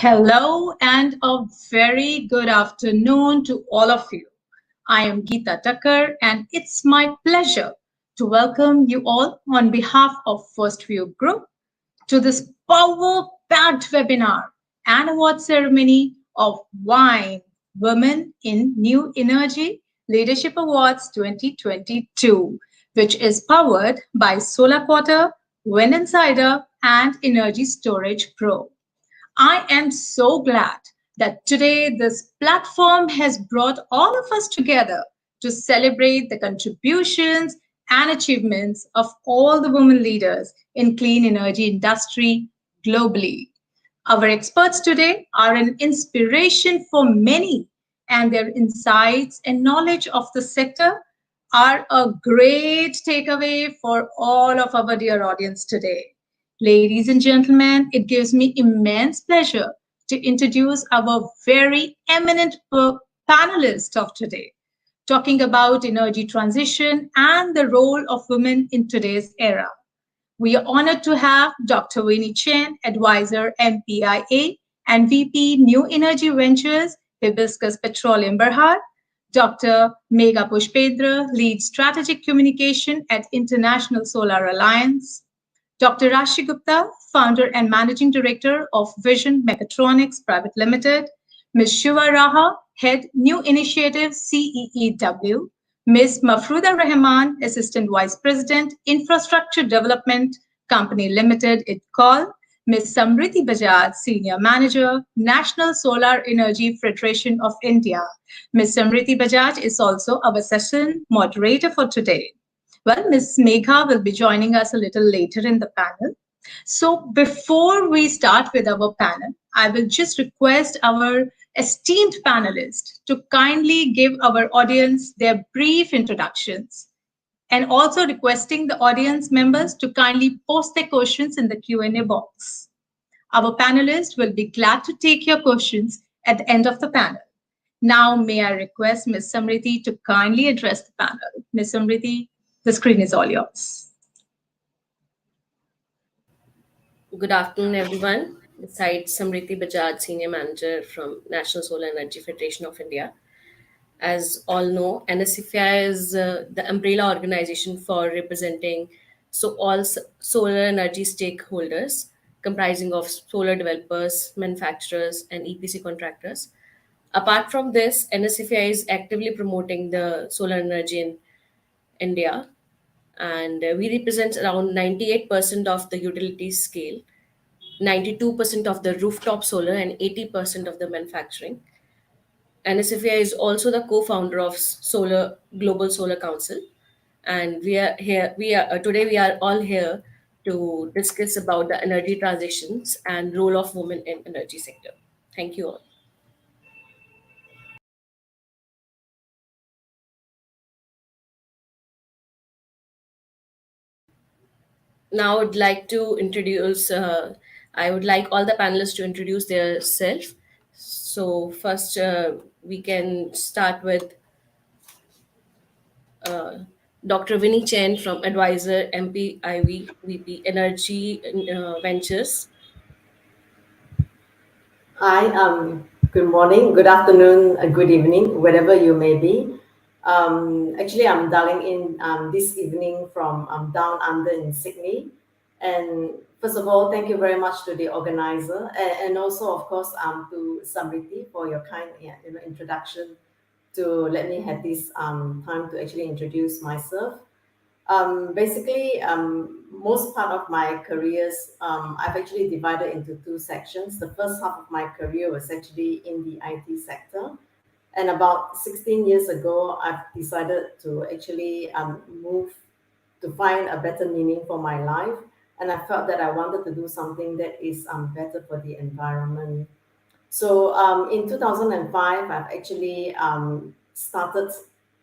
Hello and a very good afternoon to all of you. I am Geeta Tucker and it's my pleasure to welcome you all on behalf of First View Group to this power-packed webinar and award ceremony of WiNE Women in New Energy Leadership Awards 2022, which is powered by Solar Quarter, Wind Insider, and Energy Storage Pro. I am so glad that today this platform has brought all of us together to celebrate the contributions and achievements of all the women leaders in clean energy industry globally. Our experts today are an inspiration for many, and their insights and knowledge of the sector are a great takeaway for all of our dear audience today. Ladies and gentlemen, it gives me immense pleasure to introduce our very eminent panelist of today, talking about energy transition and the role of women in today's era. We are honored to have Dr. Vinnie Chen, Advisor MPIA and VP New Energy Ventures, Hibiscus Petroleum Berhad, Dr. Megha Pushpendra, Lead Strategic Communication at International Solar Alliance, Dr. Rashi Gupta, Founder and Managing Director of Vision Mechatronics Private Limited, Ms. Shiva Raha, Head New Initiative CEEW, Ms. Mafruda Rahman, Assistant Vice President, Infrastructure Development Company Limited, ITCOL, Ms. Samriti Bajaj, Senior Manager, National Solar Energy Federation of India. Ms. Samriti Bajaj is also our session moderator for today. Well, Ms. Megha will be joining us a little later in the panel. So before we start with our panel, I will just request our esteemed panelists to kindly give our audience their brief introductions and also requesting the audience members to kindly post their questions in the Q&A box. Our panelists will be glad to take your questions at the end of the panel. Now, may I request Ms. Samriti to kindly address the panel. Ms. Samriti, the screen is all yours. Good afternoon, everyone. Besides Samriti Bajaj, Senior Manager from National Solar Energy Federation of India. As all know, NSFI is the umbrella organization for representing all solar energy stakeholders, comprising of solar developers, manufacturers, and EPC contractors. Apart from this, NSFI is actively promoting the solar energy in India, and we represent around 98% of the utility scale, 92% of the rooftop solar, and 80% of the manufacturing. NSFI is also the co-founder of Solar Global Solar Council, and we are here. Today we are all here to discuss about the energy transitions and role of women in energy sector. Thank you all. Now I would like to introduce, I would like all the panelists to introduce themselves. So first we can start with Dr. Vinnie Chen from Advisor MPIV VP Energy Ventures. Hi, good morning, good afternoon, good evening, wherever you may be. Actually, I'm dialing in this evening from down under in Sydney. And first of all, thank you very much to the organizer, and also, of course, to Samriti for your kind introduction to let me have this time to actually introduce myself. Basically, most part of my careers, I've actually divided into two sections. The first half of my career was actually in the IT sector. And about 16 years ago, I've decided to actually move to find a better meaning for my life. And I felt that I wanted to do something that is better for the environment. So in 2005, I've actually started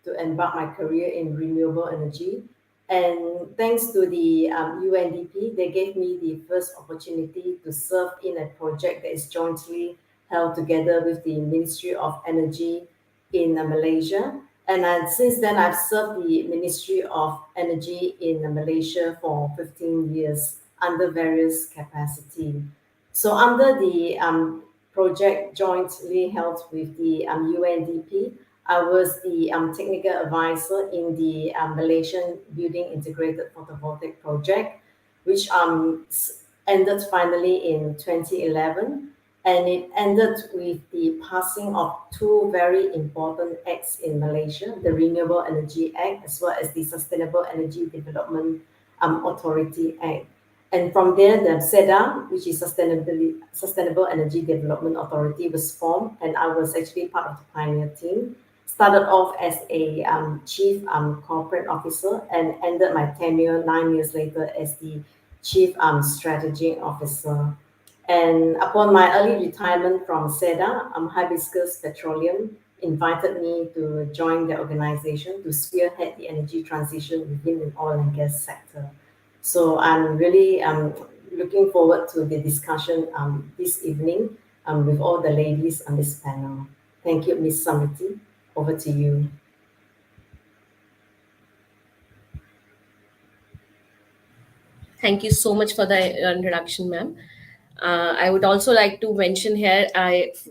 to embark my career in renewable energy. And thanks to the UNDP, they gave me the first opportunity to serve in a project that is jointly held together with the Ministry of Energy in Malaysia. And since then, I've served the Ministry of Energy in Malaysia for 15 years under various capacity. So under the project jointly held with the UNDP. I was the technical advisor in the Malaysian Building Integrated Photovoltaic Project, which ended finally in 2011. And it ended with the passing of two very important acts in Malaysia, the Renewable Energy Act as well as the Sustainable Energy Development Authority Act. And from there, the SEDA, which is Sustainable Energy Development Authority, was formed, and I was actually part of the pioneer team. Started off as a chief corporate officer and ended my tenure 9 years later as the chief strategy officer. And upon my early retirement from SEDA, Hibiscus Petroleum invited me to join the organization to spearhead the energy transition within the oil and gas sector. So I'm really looking forward to the discussion this evening with all the ladies on this panel. Thank you, Ms. Samriti. Over to you. Thank you so much for the introduction, ma'am. I would also like to mention here,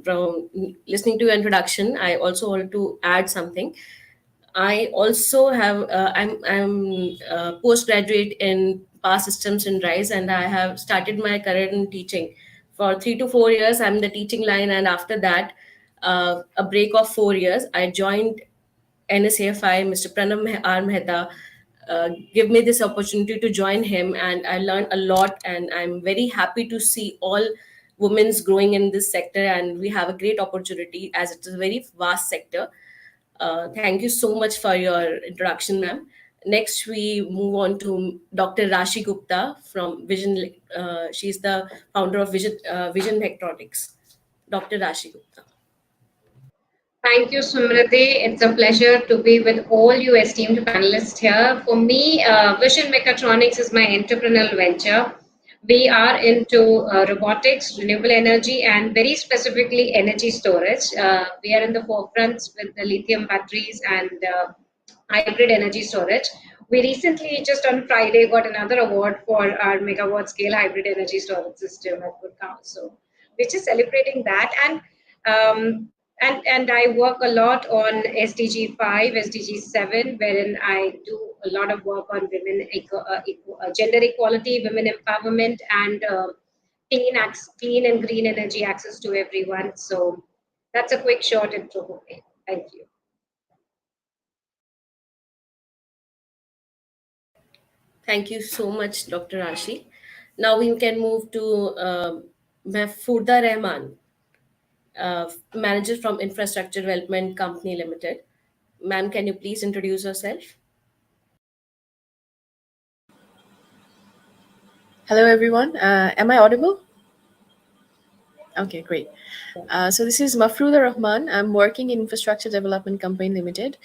from listening to your introduction, I also want to add something. I also have I'm postgraduate in power systems in RISE, and I have started my career in teaching. For 3 to 4 years, I'm in the teaching line, and after that, a break of 4 years, I joined NSAFI. Mr. Pranav R. Mehta give me this opportunity to join him, and I learned a lot. And I'm very happy to see all women's growing in this sector, and we have a great opportunity as it is a very vast sector. Thank you so much for your introduction, ma'am. Next, we move on to Dr. Rashi Gupta from Vision. She's the founder of Vision Mechatronics. Dr. Rashi Gupta. Thank you, Smriti. It's a pleasure to be with all you esteemed panelists here. For me, Vision Mechatronics is my entrepreneurial venture. We are into robotics, renewable energy, and very specifically energy storage. We are in the forefronts with the lithium batteries and hybrid energy storage. We recently, just on Friday, got another award for our megawatt scale hybrid energy storage system at Gurgaon. So we're just celebrating that. And I work a lot on SDG 5, SDG 7, wherein I do a lot of work on gender equality, women empowerment, and clean and green energy access to everyone. So that's a quick short intro for me. Thank you. Thank you so much, Dr. Rashi. Now we can move to Mahfouda Rahman, manager from Infrastructure Development Company Limited. Ma'am, can you please introduce yourself? Hello, everyone. Am I audible? Okay, great. So this is Mafruda Rahman. I'm working in Infrastructure Development Company Limited.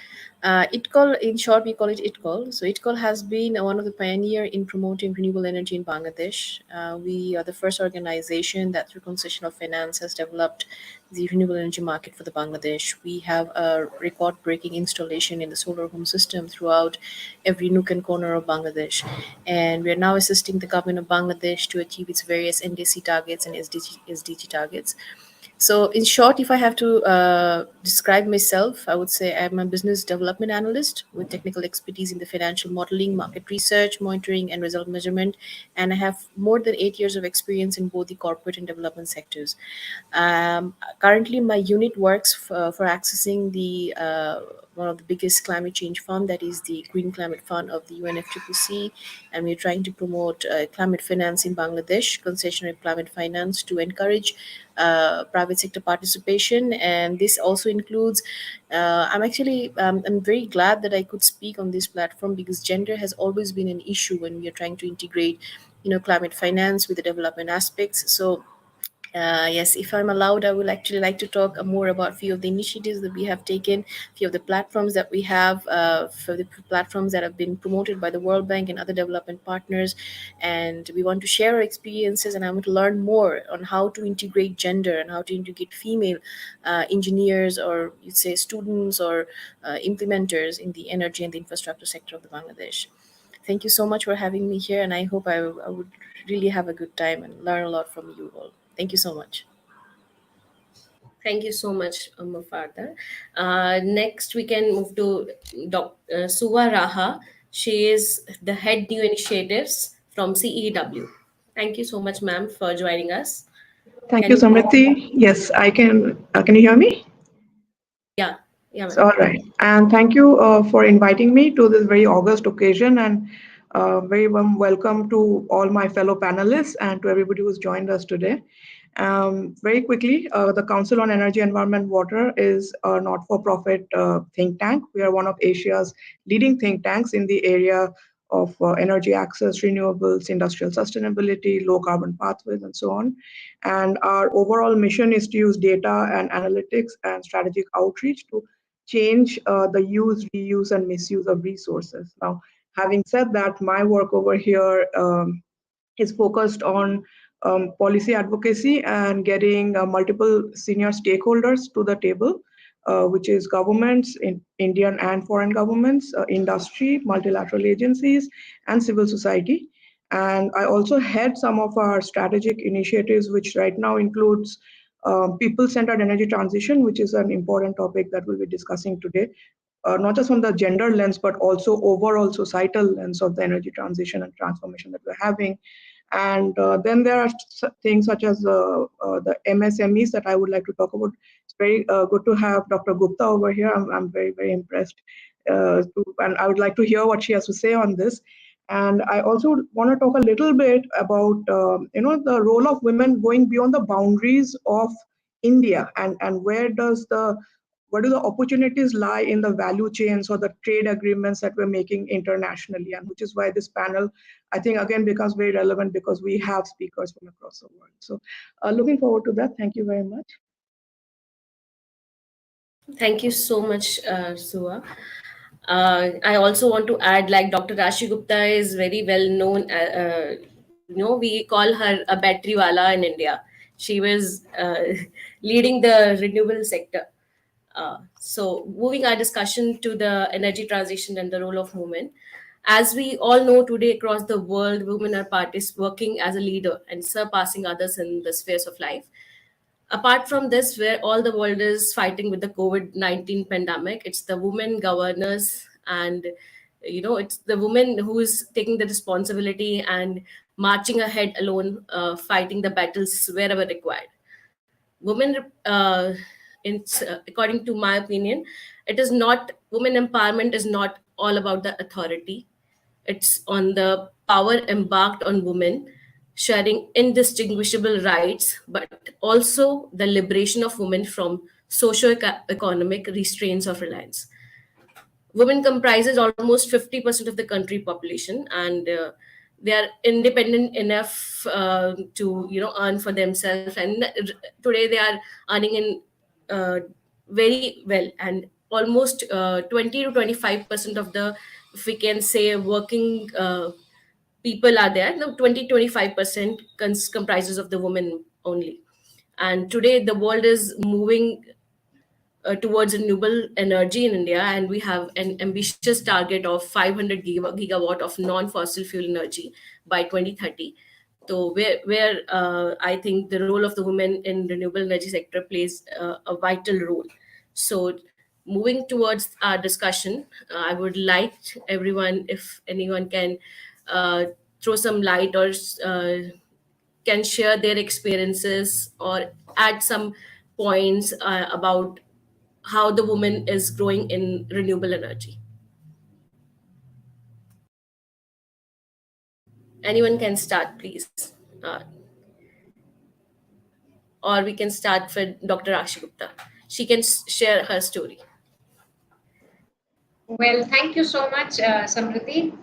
ITCOL, in short, we call it ITCOL. So ITCOL has been one of the pioneer in promoting renewable energy in Bangladesh. We are the first organization that through concession of finance has developed the renewable energy market for the Bangladesh. We have a record-breaking installation in the solar home system throughout every nook and corner of Bangladesh. And we are now assisting the government of Bangladesh to achieve its various NDC targets and SDG targets. So, in short, if I have to describe myself, I would say I'm a business development analyst with technical expertise in the financial modeling, market research, monitoring, and result measurement. And I have more than 8 years of experience in both the corporate and development sectors. Currently, my unit works for accessing the one of the biggest climate change fund, that is the Green Climate Fund of the UNFCCC, and we're trying to promote climate finance in Bangladesh, concessionary climate finance to encourage private sector participation. And this also includes, I'm very glad that I could speak on this platform because gender has always been an issue when we are trying to integrate, climate finance with the development aspects. So yes, if I'm allowed, I would actually like to talk more about a few of the initiatives that we have taken, a few of the platforms that we have, for the platforms that have been promoted by the World Bank and other development partners. And we want to share our experiences, and I want to learn more on how to integrate gender and how to integrate female engineers, or you'd say students or implementers in the energy and the infrastructure sector of the Bangladesh. Thank you so much for having me here, and I hope I would really have a good time and learn a lot from you all. Thank you so much. Thank you so much, Mufada. Next, we can move to Dr. Suva Raha. She is the head new initiatives from CEW. Thank you so much, ma'am, for joining us. Thank Can you, you please? Samriti. Yes, I can. Can you hear me? Yeah, yeah, Yes, ma'am. all right. And thank you for inviting me to this very august occasion, and very warm welcome to all my fellow panelists and to everybody who's joined us today. Very quickly, the Council on Energy, Environment, Water is a not-for-profit think tank. We are one of Asia's leading think tanks in the area of energy access, renewables, industrial sustainability, low carbon pathways, and so on. And our overall mission is to use data and analytics and strategic outreach to change the use, reuse, and misuse of resources. Now, having said that, my work over here is focused on policy advocacy and getting multiple senior stakeholders to the table, which is governments, Indian and foreign governments, industry, multilateral agencies, and civil society. And I also head some of our strategic initiatives, which right now includes people-centered energy transition, which is an important topic that we'll be discussing today, not just from the gender lens, but also overall societal lens of the energy transition and transformation that we're having. And then there are things such as the MSMEs that I would like to talk about. It's very good to have Dr. Gupta over here. I'm very, very impressed. And I would like to hear what she has to say on this. And I also want to talk a little bit about, the role of women going beyond the boundaries of India, and where do the opportunities lie in the value chains or the trade agreements that we're making internationally, and which is why this panel, I think, again becomes very relevant because we have speakers from across the world. So looking forward to that. Thank you very much. Thank you so much, Suva. I also want to add, like Dr. Rashi Gupta is very well known. We call her a battery wala in India. She was leading the renewable sector. So, moving our discussion to the energy transition and the role of women. As we all know today across the world, women are parties working as a leader and surpassing others in the spheres of life. Apart from this, where all the world is fighting with the COVID-19 pandemic, it's the women governors, and it's the women who is taking the responsibility and marching ahead alone, fighting the battles wherever required. Women, according to my opinion, it is not, women empowerment is not all about the authority. It's on the power embarked on women, sharing indistinguishable rights, but also the liberation of women from socio-economic restraints of reliance. Women comprises almost 50% of the country population, and they are independent enough to earn for themselves, and today they are earning in very well, and almost 20 to 25% of the, if we can say, working people are there. Now 20-25% comprises of the women only. And today the world is moving towards renewable energy in India, and we have an ambitious target of 500 gigawatt of non-fossil fuel energy by 2030. So where I think the role of the women in renewable energy sector plays a vital role. So moving towards our discussion, I would like everyone, if anyone can throw some light or can share their experiences or add some points about how the woman is growing in renewable energy. Anyone can start, please. Or we can start with Dr. Akshi Gupta. She can share her story. Well, thank you so much, Samriti.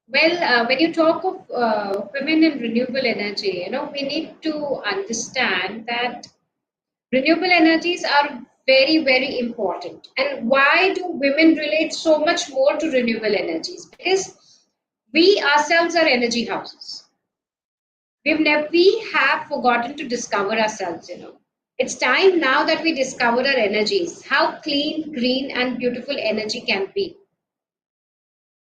When you talk of women in renewable energy, we need to understand that renewable energies are very, very important. And why do women relate so much more to renewable energies? Because we ourselves are energy houses. We have forgotten to discover ourselves. It's time now that we discover our energies, how clean, green, and beautiful energy can be.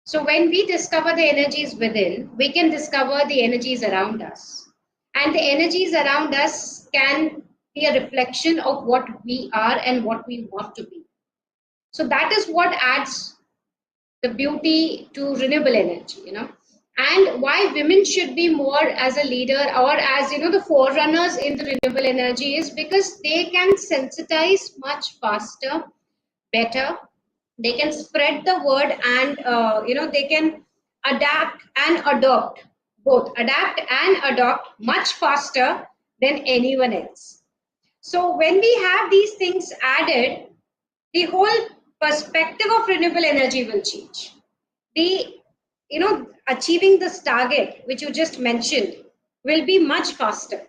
So when we discover the energies within, we can discover the energies around us. And the energies around us can be a reflection of what we are and what we want to be. So that is what adds the beauty to renewable energy, and why women should be more as a leader or as the forerunners in the renewable energy is because they can sensitize much faster, better. They can spread the word, and they can adapt and adopt, both adapt and adopt much faster than anyone else. So when we have these things added, the whole perspective of renewable energy will change. The achieving this target which you just mentioned will be much faster.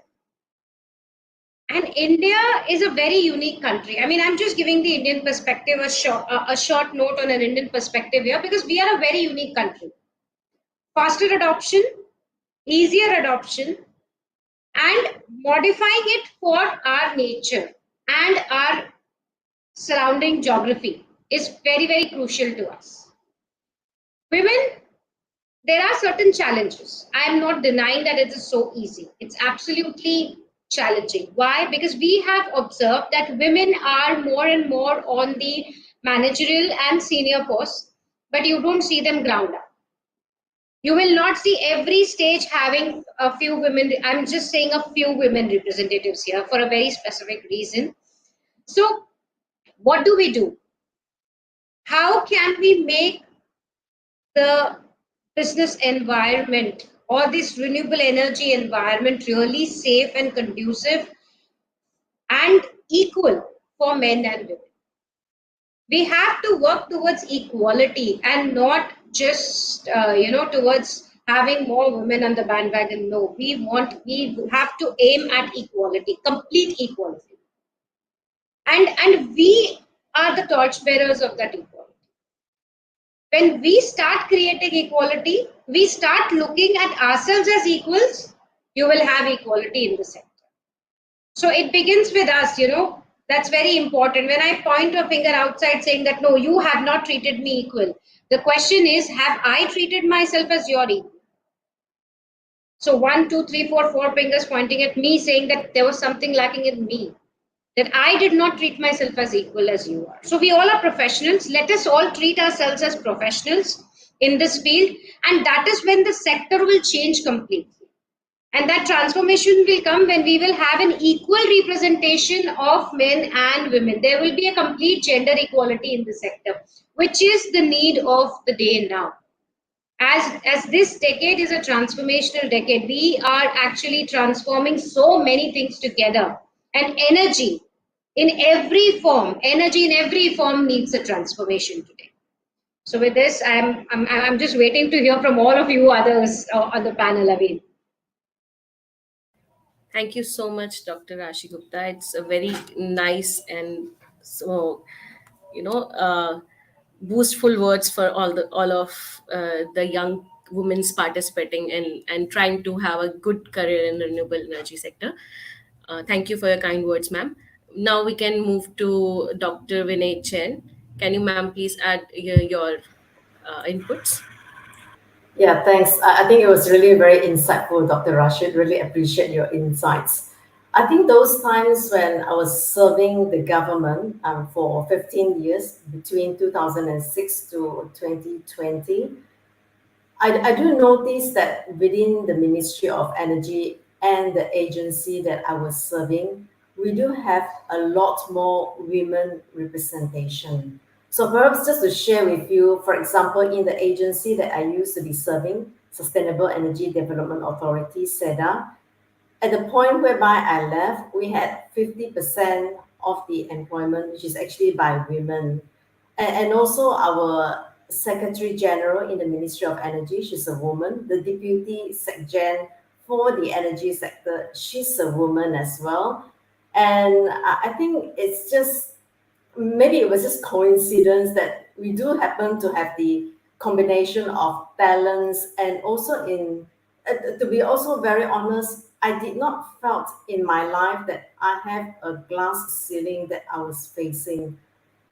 And India is a very unique country. I mean, I'm just giving the Indian perspective, a short note on an Indian perspective here, because we are a very unique country. Faster adoption, easier adoption, and modifying it for our nature and our surrounding geography is very, very crucial to us. Women, there are certain challenges. I am not denying that it is so easy. It's absolutely challenging. Why? Because we have observed that women are more and more on the managerial and senior posts, but you don't see them ground up. You will not see every stage having a few women. I'm just saying a few women representatives here for a very specific reason. So, what do we do? How can we make the business environment or this renewable energy environment really safe and conducive and equal for men and women? We have to work towards equality and not just towards having more women on the bandwagon. No, we have to aim at equality, complete equality, and we are the torchbearers of that equality. When we start creating equality, we start looking at ourselves as equals, you will have equality in the sector. So it begins with us, that's very important. When I point a finger outside saying that, no, you have not treated me equal, the question is, have I treated myself as your equal? So 1, 2, 3, 4, 4 fingers pointing at me saying that there was something lacking in me, that I did not treat myself as equal as you are. So we all are professionals. Let us all treat ourselves as professionals in this field. And that is when the sector will change completely. And that transformation will come when we will have an equal representation of men and women. There will be a complete gender equality in the sector, which is the need of the day now. As this decade is a transformational decade, we are actually transforming so many things together. And energy in every form needs a transformation today. So with this, I'm just waiting to hear from all of you others on the panel, Aveen. Thank you so much, Dr. Rashi Gupta. It's a very nice and so boostful words for all of the young women's participating and trying to have a good career in the renewable energy sector. Thank you for your kind words, ma'am. Now we can move to Dr. Vinnie Chen. Can you, ma'am, please add your inputs? Yeah, thanks. I think it was really very insightful, Dr. Rashid. Really appreciate your insights. I think those times when I was serving the government for 15 years, between 2006 to 2020, I do notice that within the Ministry of Energy and the agency that I was serving, we do have a lot more women representation. So perhaps just to share with you, for example, in the agency that I used to be serving, Sustainable Energy Development Authority, SEDA, at the point whereby I left, we had 50% of the employment, which is actually by women. And also our Secretary General in the Ministry of Energy, she's a woman. The Deputy SecGen for the energy sector, she's a woman as well. And I think it's just, maybe it was just coincidence that we do happen to have the combination of talents, and also to be also very honest, I did not felt in my life that I have a glass ceiling that I was facing.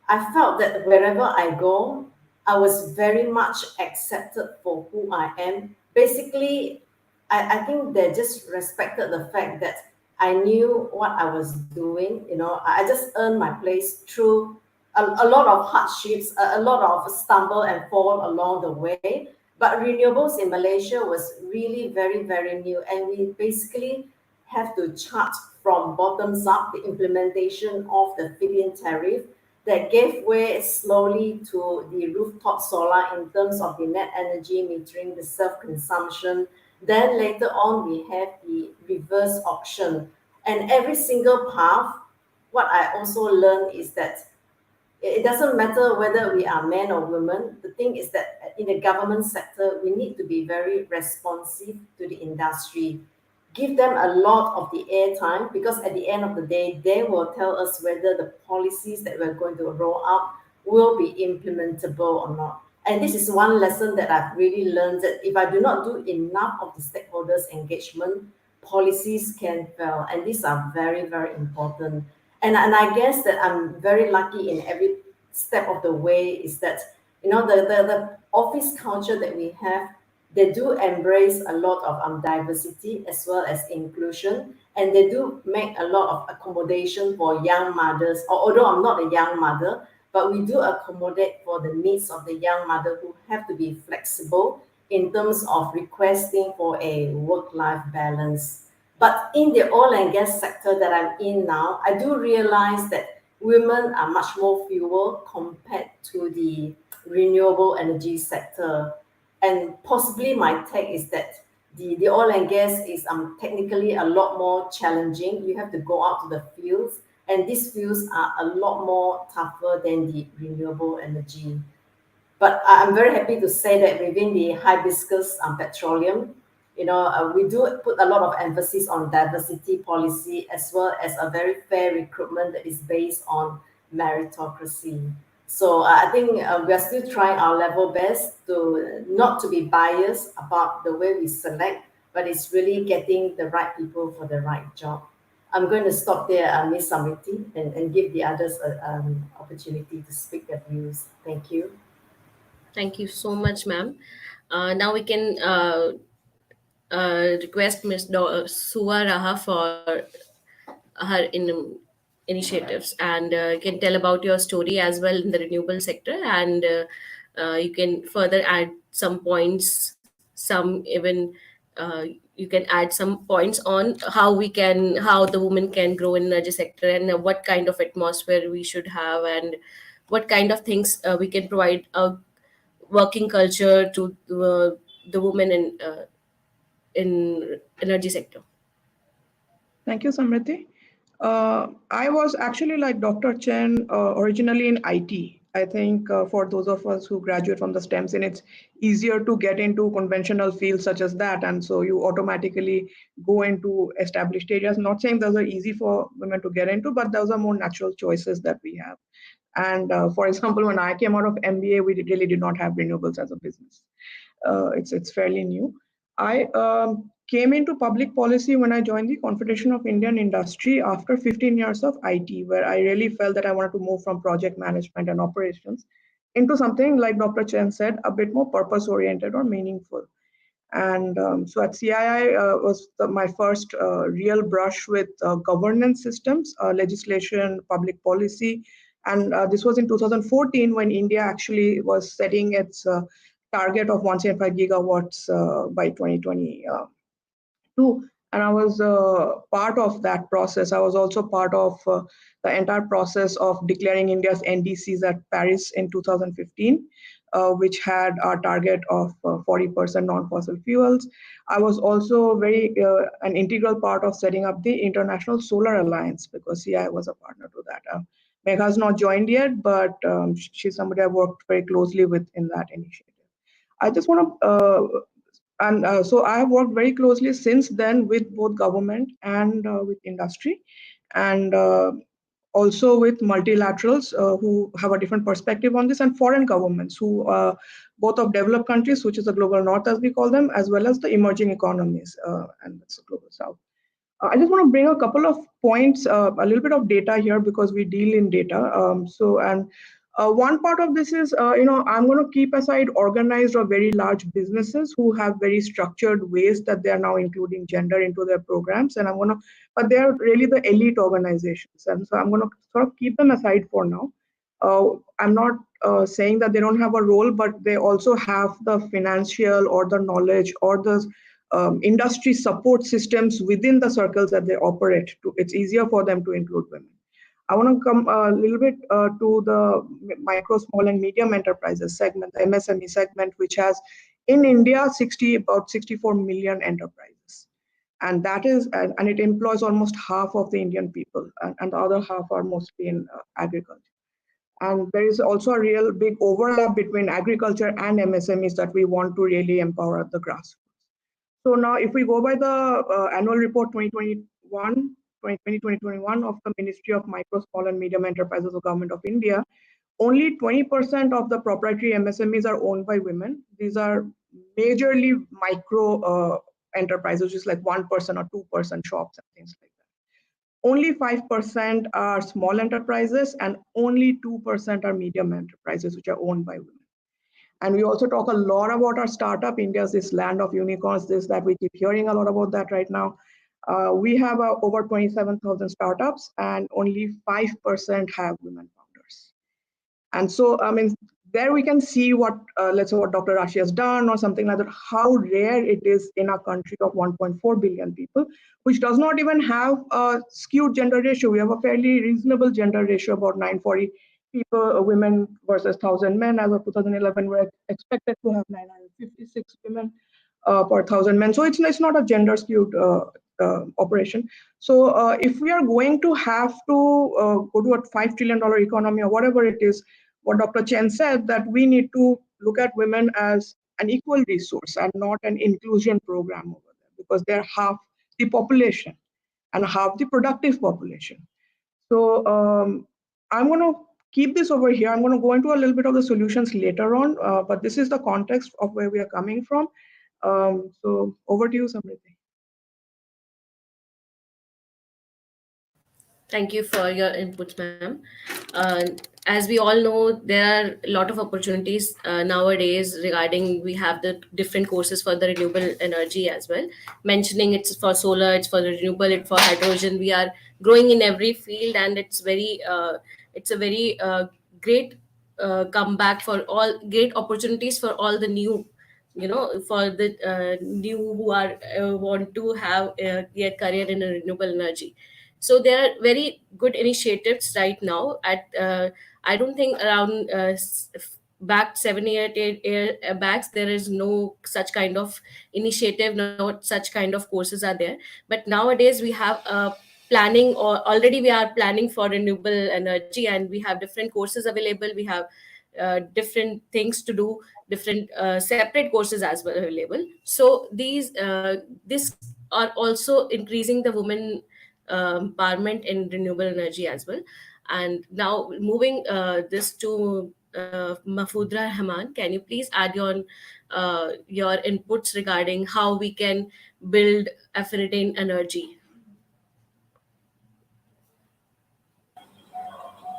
I felt that wherever I go, I was very much accepted for who I am. Basically, I think they just respected the fact that I knew what I was doing. I just earned my place through a lot of hardships, a lot of stumble and fall along the way. But renewables in Malaysia was really very, very new. And we basically have to chart from bottoms up the implementation of the feed-in tariff that gave way slowly to the rooftop solar in terms of the net energy metering, the self-consumption. Then later on, we have the reverse auction. And every single path, what I also learned is that it doesn't matter whether we are men or women. The thing is that in the government sector, we need to be very responsive to the industry. Give them a lot of the airtime, because at the end of the day, they will tell us whether the policies that we're going to roll out will be implementable or not. And this is one lesson that I've really learned, that if I do not do enough of the stakeholders engagement, policies can fail. And these are very, very important. And I guess that I'm very lucky in every step of the way, is that the office culture that we have, they do embrace a lot of diversity as well as inclusion, and they do make a lot of accommodation for young mothers. Although I'm not a young mother, but we do accommodate for the needs of the young mother, who have to be flexible in terms of requesting for a work-life balance. But in the oil and gas sector that I'm in now, I do realize that women are much more fewer compared to the renewable energy sector. And possibly my take is that the oil and gas is technically a lot more challenging. You have to go out to the fields, and these fields are a lot more tougher than the renewable energy. But I'm very happy to say that within the hibiscus petroleum, we do put a lot of emphasis on diversity policy, as well as a very fair recruitment that is based on meritocracy. So I think we are still trying our level best to not to be biased about the way we select, but it's really getting the right people for the right job. I'm going to stop there, Ms. Samriti, and give the others an opportunity to speak their views. Thank you. Thank you so much, ma'am. Now we can request Ms. Suwa Raha for her initiatives, and you can tell about your story as well in the renewable sector, and you can further add some points, some even you can add some points on how the women can grow in energy sector, and what kind of atmosphere we should have, and what kind of things we can provide a working culture to the women in energy sector. Thank you, Samriti. I was actually like Dr. Chen, originally in IT. I think for those of us who graduate from the STEMs, and it's easier to get into conventional fields such as that. And so you automatically go into established areas. Not saying those are easy for women to get into, but those are more natural choices that we have. And for example, when I came out of MBA, we really did not have renewables as a business. It's fairly new. I came into public policy when I joined the Confederation of Indian Industry after 15 years of IT, where I really felt that I wanted to move from project management and operations into something, like Dr. Chen said, a bit more purpose oriented or meaningful. And so at CII was my first real brush with governance systems, legislation, public policy. And this was in 2014, when India actually was setting its target of 175 gigawatts by 2022. And I was part of that process. I was also part of the entire process of declaring India's NDCs at Paris in 2015, which had our target of 40% non-fossil fuels. I was also very an integral part of setting up the International Solar Alliance, because CI was a partner to that. Megha's not joined yet, but she's somebody I worked very closely with in that initiative. I just want to so I have worked very closely since then with both government and with industry, and also with multilaterals who have a different perspective on this, and foreign governments who both of developed countries, which is the global north as we call them, as well as the emerging economies, and that's the global south. I just want to bring a couple of points, a little bit of data here, because we deal in data. And One part of this is, I'm going to keep aside organized or very large businesses who have very structured ways that they are now including gender into their programs, and but they are really the elite organizations, and so I'm going to sort of keep them aside for now. I'm not saying that they don't have a role, but they also have the financial or the knowledge or the industry support systems within the circles that they operate. It's easier for them to include women. I want to come a little bit to the micro, small, and medium enterprises segment, the MSME segment, which has in India about 64 million enterprises, and and it employs almost half of the Indian people, and the other half are mostly in agriculture. And there is also a real big overlap between agriculture and MSMEs that we want to really empower at the grassroots. So now, if we go by the annual report 2021 of the Ministry of Micro, Small and Medium Enterprises of Government of India, only 20% of the proprietary MSMEs are owned by women. These are majorly micro enterprises, just like 1% or 2% shops and things like that. Only 5% are small enterprises, and only 2% are medium enterprises, which are owned by women. And we also talk a lot about our startup. India's this land of unicorns, this, that. We keep hearing a lot about that right now. We have over 27,000 startups, and only 5% have women founders. And so, I mean, there we can see what, let's say, what Dr. Rashi has done or something like that, how rare it is in a country of 1.4 billion people, which does not even have a skewed gender ratio. We have a fairly reasonable gender ratio, about 940 people, women versus 1,000 men. As of 2011, we're expected to have 956 women per 1,000 men. So it's not a gender skewed operation. So if we are going to have to go to a $5 trillion economy or whatever it is, what Dr. Chen said, that we need to look at women as an equal resource and not an inclusion program over there, because they're half the population and half the productive population. So I'm going to keep this over here. I'm going to go into a little bit of the solutions later on, but this is the context of where we are coming from. So over to you, Samriti. Thank you for your inputs, ma'am. As we all know, there are a lot of opportunities nowadays regarding we have the different courses for the renewable energy as well. Mentioning it's for solar, it's for the renewable, it's for hydrogen. We are growing in every field, and it's a very great comeback for all, great opportunities for all the new, for the new who are want to have their career in a renewable energy. So there are very good initiatives right now. I don't think around back 7 8 backs there is no such kind of initiative, no such kind of courses are there. But nowadays we have planning, or already we are planning for renewable energy, and we have different courses available. We have different things to do, different separate courses as well available. So this are also increasing the women empowerment in renewable energy as well. And now moving this to Mafudra Rahman, can you please add your inputs regarding how we can build affinity in energy?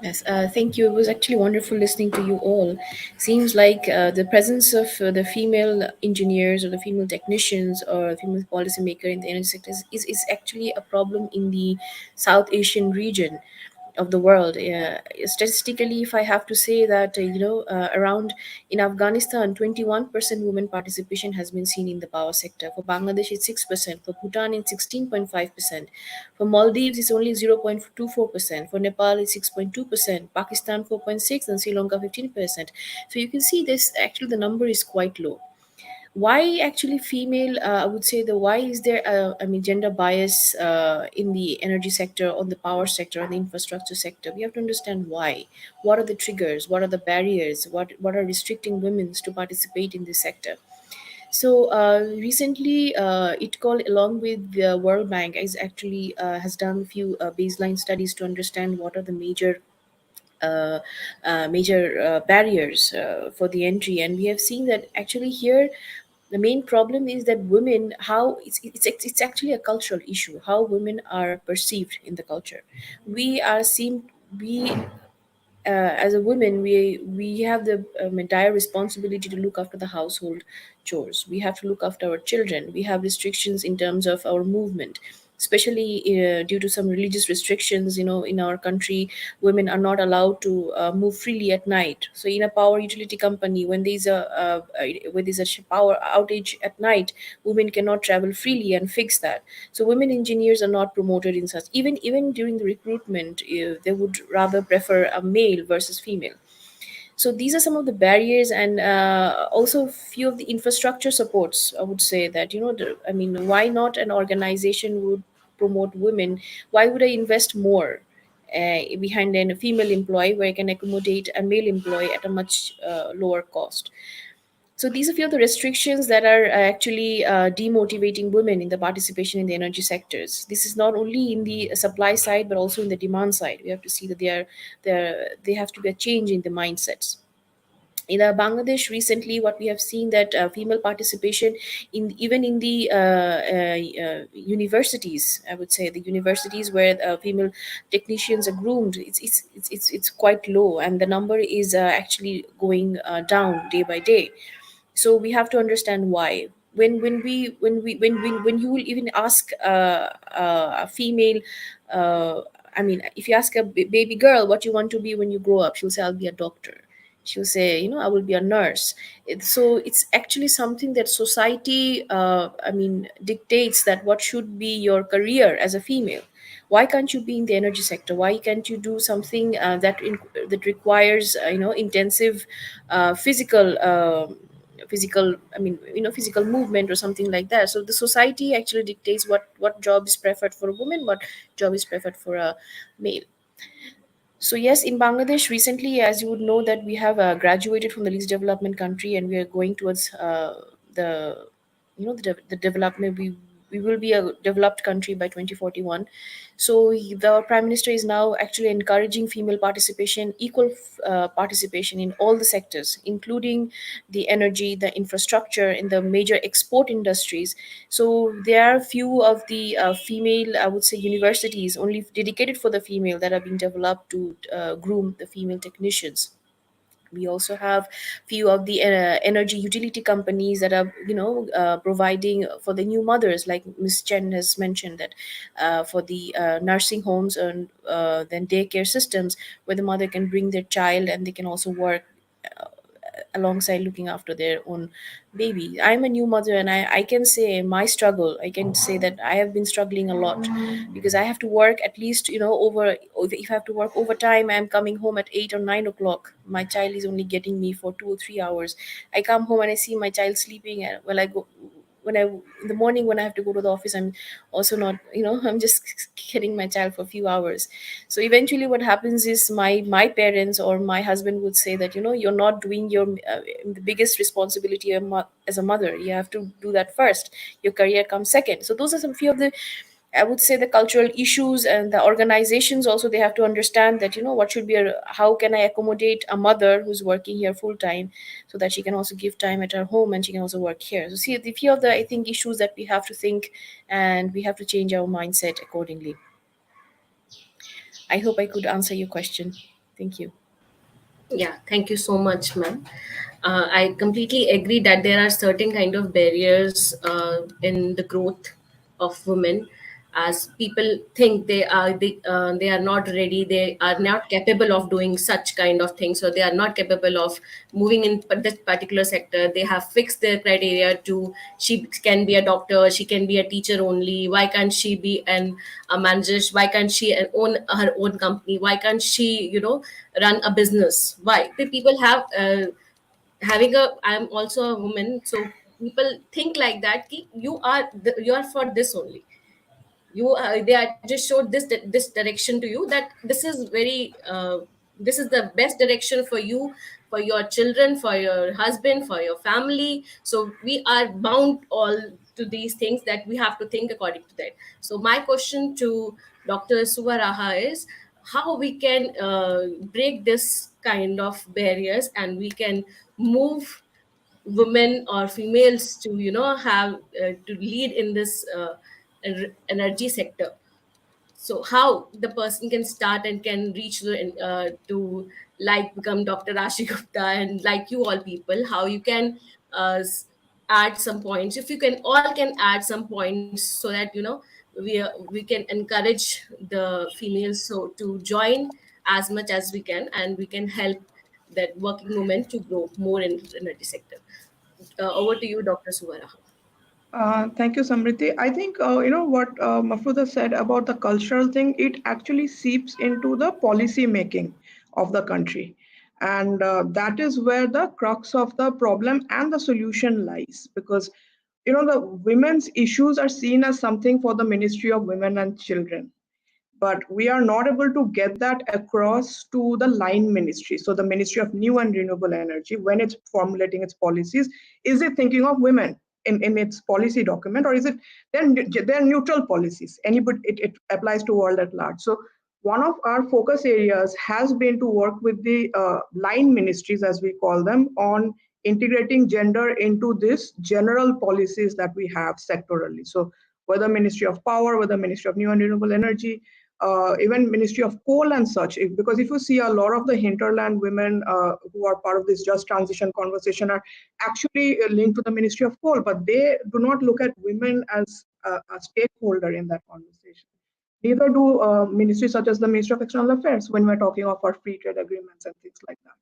Yes, thank you. It was actually wonderful listening to you all. Seems like the presence of the female engineers or the female technicians or female policymaker in the energy sector is actually a problem in the South Asian region of the world. Statistically, if I have to say that, around in Afghanistan, 21% women participation has been seen in the power sector. For Bangladesh, it's 6%. For Bhutan, it's 16.5%. For Maldives, it's only 0.24%. For Nepal, it's 6.2%. Pakistan, 4.6%, and Sri Lanka, 15%. So you can see this, actually the number is quite low. Why actually female, I would say, why is there gender bias in the energy sector, on the power sector, on the infrastructure sector? We have to understand why. What are the triggers, what are the barriers, what are restricting women to participate in this sector? So recently, ITCOL, along with the World Bank, is actually has done a few baseline studies to understand what are the uh, major barriers for the entry. And we have seen that actually here the main problem is that women, how it's actually a cultural issue, how women are perceived in the culture. We are seen, we as a woman, we have the entire responsibility to look after the household chores. We have to look after our children. We have restrictions in terms of our movement, especially due to some religious restrictions. In our country, women are not allowed to move freely at night. So in a power utility company, when there's a power outage at night, women cannot travel freely and fix that. So women engineers are not promoted in such. Even during the recruitment, they would rather prefer a male versus female. So these are some of the barriers, and also few of the infrastructure supports. I would say that, I mean, why not an organization would promote women? Why would I invest more behind a female employee where I can accommodate a male employee at a much lower cost? So these are few of the restrictions that are actually demotivating women in the participation in the energy sectors. This is not only in the supply side but also in the demand side. We have to see that they have to be a change in the mindsets. In Bangladesh recently, what we have seen that female participation in even in the universities, I would say the universities where female technicians are groomed, it's quite low, and the number is actually going down day by day. So we have to understand why. When you will even ask a female, uh, I mean, if you ask a baby girl what you want to be when you grow up, she'll say, I'll be a doctor. She'll say, I will be a nurse. So it's actually something that society, I mean, dictates that what should be your career as a female. Why can't you be in the energy sector? Why can't you do something that requires intensive physical I mean, physical movement or something like that? So the society actually dictates what job is preferred for a woman, what job is preferred for a male. So yes, in Bangladesh recently, as you would know, that we have graduated from the least development country, and we are going towards the the development. We will be a developed country by 2041. So the prime minister is now actually encouraging female participation, equal participation in all the sectors, including the energy, the infrastructure, in the major export industries. So there are few of the female, I would say, universities only dedicated for the female that are being developed to groom the female technicians. We also have few of the energy utility companies that are providing for the new mothers, like Ms. Chen has mentioned, that for the nursing homes and then daycare systems, where the mother can bring their child and they can also work alongside looking after their own baby. I'm a new mother, and I can say my struggle. I can say that I have been struggling a lot, because I have to work at least, over, if I have to work overtime, I'm coming home at 8 or 9 o'clock. My child is only getting me for 2 or 3 hours. I come home and I see my child sleeping, and well, I go when I in the morning when I have to go to the office, I'm also not, I'm just getting my child for a few hours. So eventually what happens is my parents or my husband would say that, you're not doing your the biggest responsibility as a mother. You have to do that first. Your career comes second. So those are some few of the, I would say, the cultural issues, and the organizations also, they have to understand that, what should be how can I accommodate a mother who's working here full time, so that she can also give time at her home and she can also work here. So see, the few of the, I think, issues that we have to think, and we have to change our mindset accordingly. I hope I could answer your question. Thank you. Yeah, thank you so much, ma'am. I completely agree that there are certain kind of barriers in the growth of women, as people think they are not ready, they are not capable of doing such kind of things, so they are not capable of moving in this particular sector. They have fixed their criteria to, she can be a doctor, she can be a teacher only. Why can't she be a manager? Why can't she own her own company? Why can't she run a business? Why the people have having a, I'm also a woman, so people think like that, ki you are for this only. They are just showed this direction to you, that this is very this is the best direction for you, for your children, for your husband, for your family. So we are bound all to these things, that we have to think according to that. So my question to Dr. Suvaraha is, how we can break this kind of barriers, and we can move women or females to have to lead in this energy sector. So how the person can start and can reach to like become Dr. Rashi Gupta and like you all people, how you can add some points. If you can all can add some points so that we can encourage the females so to join as much as we can, and we can help that working women to grow more in the energy sector. Over to you, Dr. Suvara. Thank you, Samriti. I think what Mahfouza said about the cultural thing. It actually seeps into the policy making of the country, and that is where the crux of the problem and the solution lies. Because the women's issues are seen as something for the Ministry of Women and Children, but we are not able to get that across to the line ministry. So the Ministry of New and Renewable Energy, when it's formulating its policies, is it thinking of women in its policy document, or is it they're neutral policies? Anybody, it applies to world at large. So one of our focus areas has been to work with the line ministries, as we call them, on integrating gender into this general policies that we have sectorally. So whether Ministry of Power, whether Ministry of New and Renewable Energy, even Ministry of Coal and such. Because if you see, a lot of the hinterland women who are part of this just transition conversation are actually linked to the Ministry of Coal, but they do not look at women as a stakeholder in that conversation. Neither do ministries such as the Ministry of External Affairs when we're talking of our free trade agreements and things like that.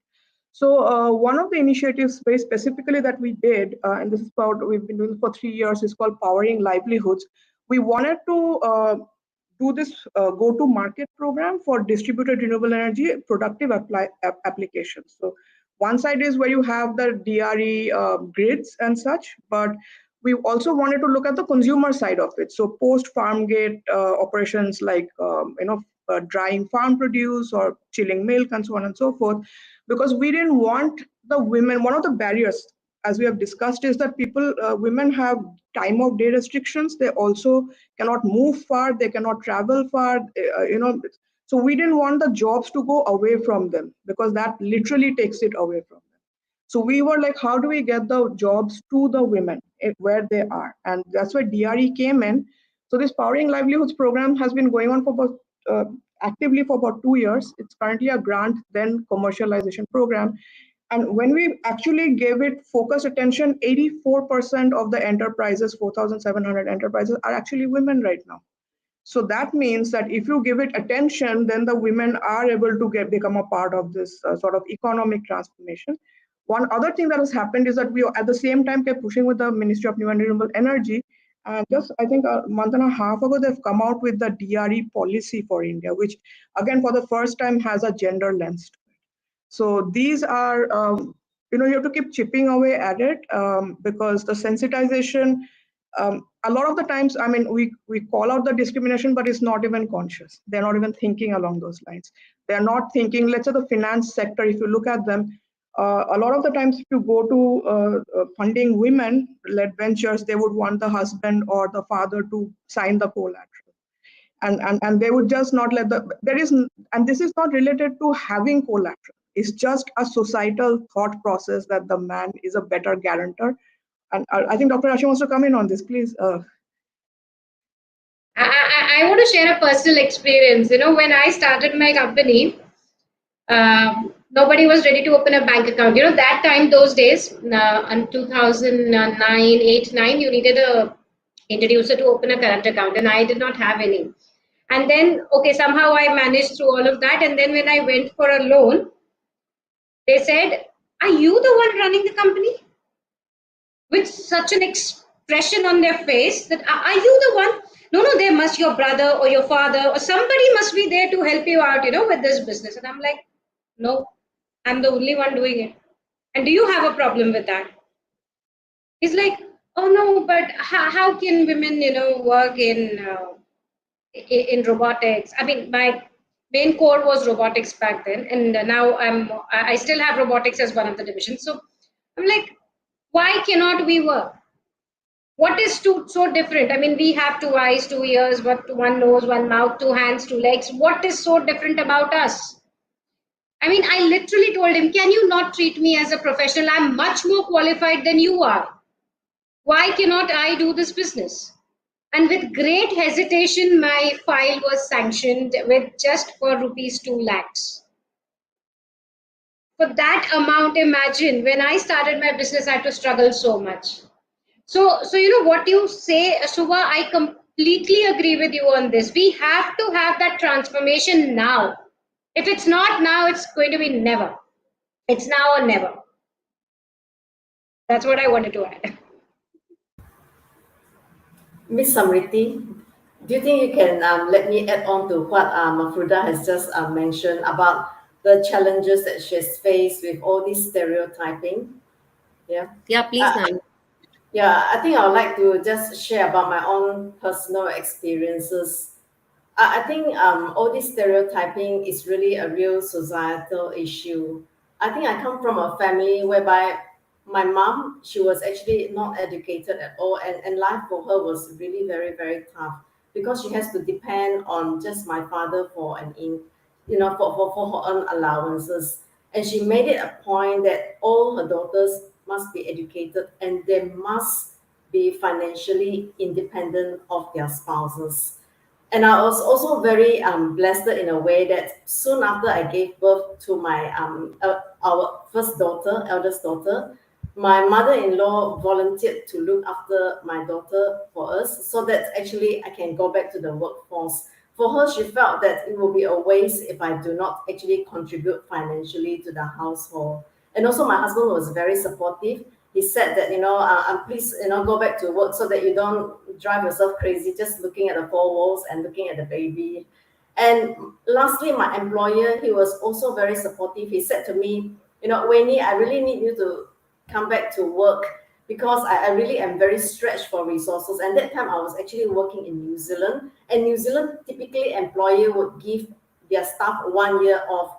So one of the initiatives very specifically that we did, and this is about, we've been doing for 3 years, is called Powering Livelihoods. We wanted to do this go-to-market program for distributed renewable energy productive applications. So one side is where you have the DRE grids and such, but we also wanted to look at the consumer side of it. So post-farm gate operations like drying farm produce or chilling milk and so on and so forth, because we didn't want the women. One of the barriers, as we have discussed, is that women have time of day restrictions. They also cannot move far, they cannot travel far, so we didn't want the jobs to go away from them, because that literally takes it away from them. So we were like, how do we get the jobs to the women where they are? And that's where DRE came in. So this Powering Livelihoods program has been going on for about actively for about 2 years. It's currently a grant then commercialization program. And when we actually gave it focused attention, 84% of the enterprises, 4,700 enterprises, are actually women right now. So that means that if you give it attention, then the women are able to become a part of this sort of economic transformation. One other thing that has happened is that we at the same time kept pushing with the Ministry of New and Renewable Energy. And just, I think, a month and a half ago, they've come out with the DRE policy for India, which again, for the first time, has a gender lens to it. So these are, you have to keep chipping away at it, because the sensitization, a lot of the times, I mean, we call out the discrimination, but it's not even conscious. They're not even thinking along those lines. They're not thinking, let's say the finance sector, if you look at them, a lot of the times if you go to funding women-led ventures, they would want the husband or the father to sign the collateral. And they would just not let and this is not related to having collateral. It's just a societal thought process that the man is a better guarantor. And I think Dr. Rashi wants to come in on this, please. I want to share a personal experience. When I started my company, nobody was ready to open a bank account. That time, those days, in 2009, 8, 9, you needed a introducer to open a current account, and I did not have any. And then, okay, somehow I managed through all of that. And then when I went for a loan, they said, "Are you the one running the company?" With such an expression on their face that, "Are you the one?" No, there must your brother or your father or somebody must be there to help you out, with this business. And I'm like, no, I'm the only one doing it. And do you have a problem with that? He's like, oh no, but how can women, work in robotics? I mean, my main core was robotics back then, and now I still have robotics as one of the divisions. So I'm like, why cannot we work? What is so different? I mean, we have 2 eyes, 2 ears, one nose, one mouth, 2 hands, 2 legs. What is so different about us? I mean, I literally told him, can you not treat me as a professional? I'm much more qualified than you are. Why cannot I do this business? And with great hesitation, my file was sanctioned with just for rupees 2 lakhs. For that amount, imagine when I started my business, I had to struggle so much. So what you say, Shubha, I completely agree with you on this. We have to have that transformation now. If it's not now, it's going to be never. It's now or never. That's what I wanted to add. Miss Samriti, do you think you can let me add on to what Mafruda has just mentioned about the challenges that she has faced with all this stereotyping? Yeah. Yeah, please, ma'am. Yeah, I think I would like to just share about my own personal experiences. I think all this stereotyping is really a real societal issue. I think I come from a family whereby my mom, she was actually not educated at all, and life for her was really very, very tough because she has to depend on just my father for for her own allowances. And she made it a point that all her daughters must be educated and they must be financially independent of their spouses. And I was also very blessed in a way that soon after I gave birth to our first daughter, eldest daughter, my mother-in-law volunteered to look after my daughter for us so that actually I can go back to the workforce. For her, she felt that it will be a waste if I do not actually contribute financially to the household. And also my husband was very supportive. He said that, please, go back to work so that you don't drive yourself crazy just looking at the four walls and looking at the baby. And lastly, my employer, he was also very supportive. He said to me, WiNE, I really need you to come back to work because I really am very stretched for resources. And that time I was actually working in New Zealand. And New Zealand, typically employer would give their staff 1 year off.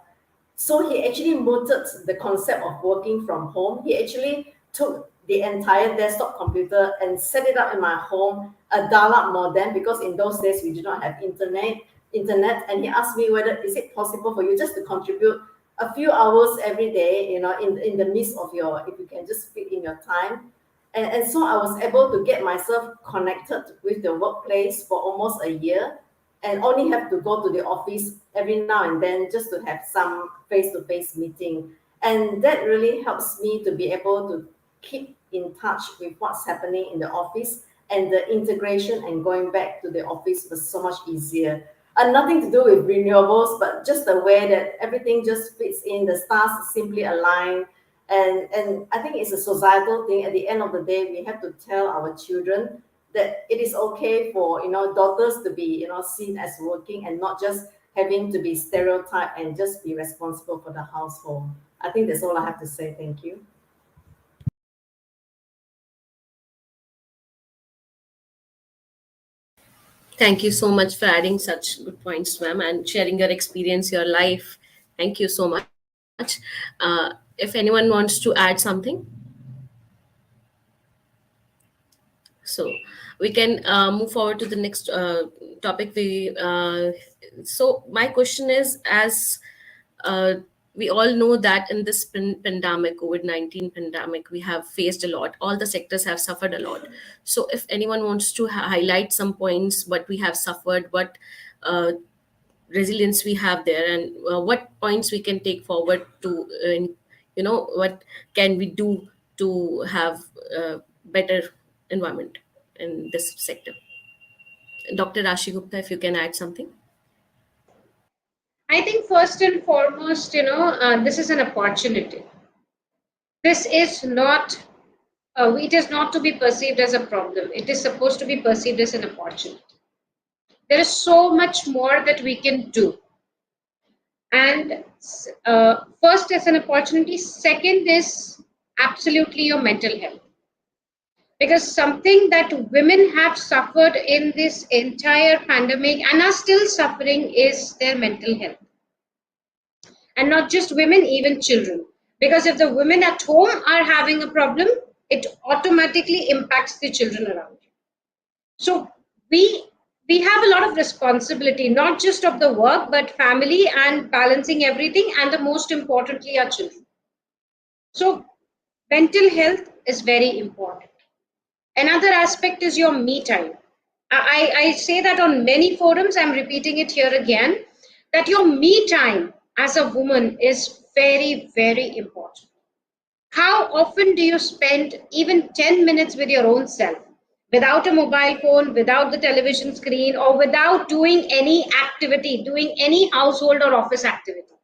So he actually mooted the concept of working from home. He actually took the entire desktop computer and set it up in my home, a dial-up modem, because in those days we did not have internet. And he asked me whether is it possible for you just to contribute a few hours every day, in the midst of if you can just fit in your time. And so I was able to get myself connected with the workplace for almost a year and only have to go to the office every now and then just to have some face-to-face meeting. And that really helps me to be able to keep in touch with what's happening in the office, and the integration and going back to the office was so much easier. And nothing to do with renewables, but just the way that everything just fits in, the stars simply align. And I think it's a societal thing. At the end of the day, we have to tell our children that it is okay for daughters to be seen as working and not just having to be stereotyped and just be responsible for the household. I think that's all I have to say. Thank you. Thank you so much for adding such good points, ma'am, and sharing your experience, your life. Thank you so much. If anyone wants to add something, so we can move forward to the next topic. So my question is, as uh, we all know that in this pandemic, COVID-19 pandemic, we have faced a lot. All the sectors have suffered a lot. So if anyone wants to highlight some points, what we have suffered, what uh, resilience we have there, and what points we can take forward to, what can we do to have better environment in this sector. Dr. Rashi Gupta, if you can add something. I think first and foremost, this is an opportunity. This is not, it is not to be perceived as a problem. It is supposed to be perceived as an opportunity. There is so much more that we can do. And first is an opportunity. Second is absolutely your mental health. Because something that women have suffered in this entire pandemic and are still suffering is their mental health. And not just women, even children. Because if the women at home are having a problem, it automatically impacts the children around you. So we have a lot of responsibility, not just of the work, but family and balancing everything, and the most importantly, our children. So mental health is very important. Another aspect is your me time. I say that on many forums, I'm repeating it here again, that your me time as a woman is very, very important. How often do you spend even 10 minutes with your own self? Without a mobile phone, without the television screen, or without doing any activity, doing any household or office activity?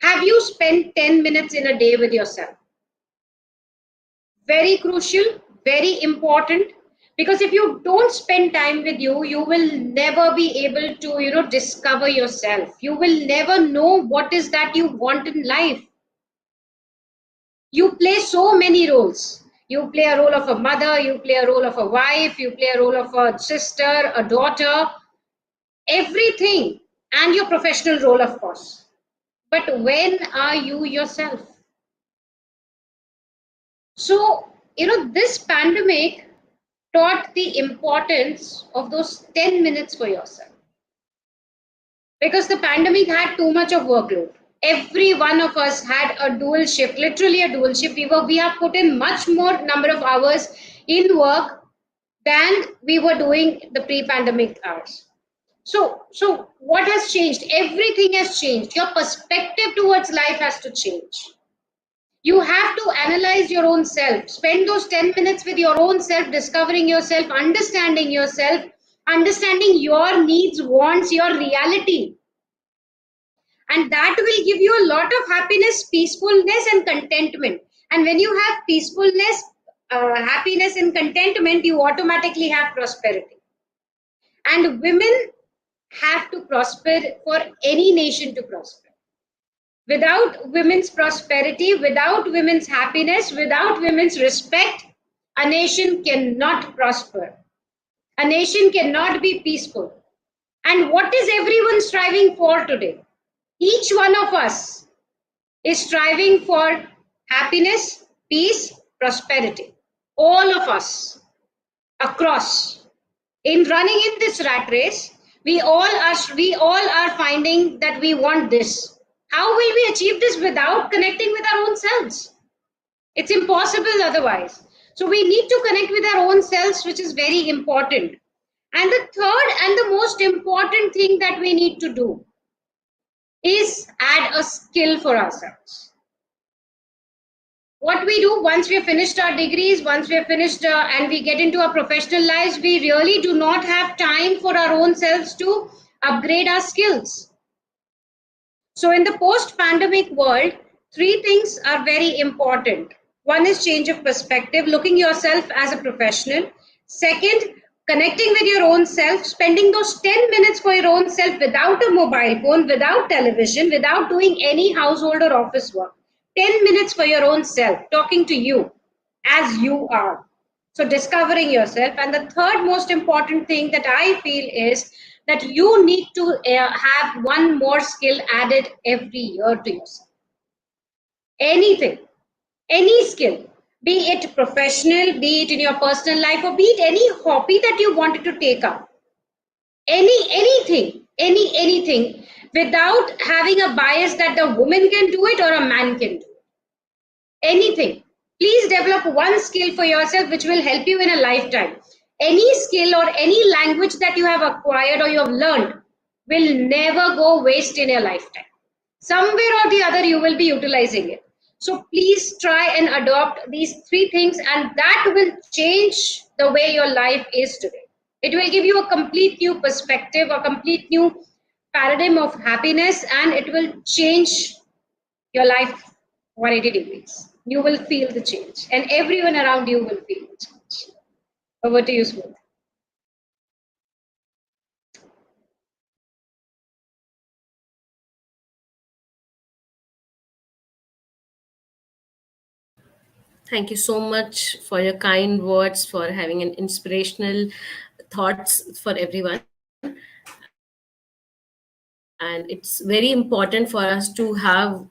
Have you spent 10 minutes in a day with yourself? Very crucial, very important, because if you don't spend time with you, you will never be able to, discover yourself. You will never know what is that you want in life. You play so many roles. You play a role of a mother, you play a role of a wife, you play a role of a sister, a daughter, everything, and your professional role, of course. But when are you yourself? So, this pandemic taught the importance of those 10 minutes for yourself. Because the pandemic had too much of workload. Every one of us had a dual shift, literally a dual shift. We have put in much more number of hours in work than we were doing the pre-pandemic hours. So what has changed? Everything has changed. Your perspective towards life has to change. You have to analyze your own self. Spend those 10 minutes with your own self, discovering yourself, understanding your needs, wants, your reality. And that will give you a lot of happiness, peacefulness, and contentment. And when you have peacefulness, happiness, and contentment, you automatically have prosperity. And women have to prosper for any nation to prosper. Without women's prosperity, without women's happiness, without women's respect, a nation cannot prosper. A nation cannot be peaceful. And what is everyone striving for today? Each one of us is striving for happiness, peace, prosperity. All of us across. In running in this rat race, we all are finding that we want this. How will we achieve this without connecting with our own selves? It's impossible otherwise. So we need to connect with our own selves, which is very important. And the third and the most important thing that we need to do is add a skill for ourselves. What we do once we have finished our degrees, once we have finished and we get into our professional lives, we really do not have time for our own selves to upgrade our skills. So in the post-pandemic world, three things are very important. One is change of perspective, looking yourself as a professional. Second, connecting with your own self, spending those 10 minutes for your own self without a mobile phone, without television, without doing any household or office work. 10 minutes for your own self, talking to you as you are. So discovering yourself. And the third most important thing that I feel is that you need to have one more skill added every year to yourself. Anything, any skill, be it professional, be it in your personal life, or be it any hobby that you wanted to take up. Anything, without having a bias that the woman can do it or a man can do it. Anything. Please develop one skill for yourself which will help you in a lifetime. Any skill or any language that you have acquired or you have learned will never go waste in your lifetime. Somewhere or the other, you will be utilizing it. So please try and adopt these three things, and that will change the way your life is today. It will give you a complete new perspective, a complete new paradigm of happiness, and it will change your life 180 degrees. You will feel the change, and everyone around you will feel the change. Over to you, Smith. Thank you so much for your kind words, for having an inspirational thoughts for everyone. And it's very important for us to have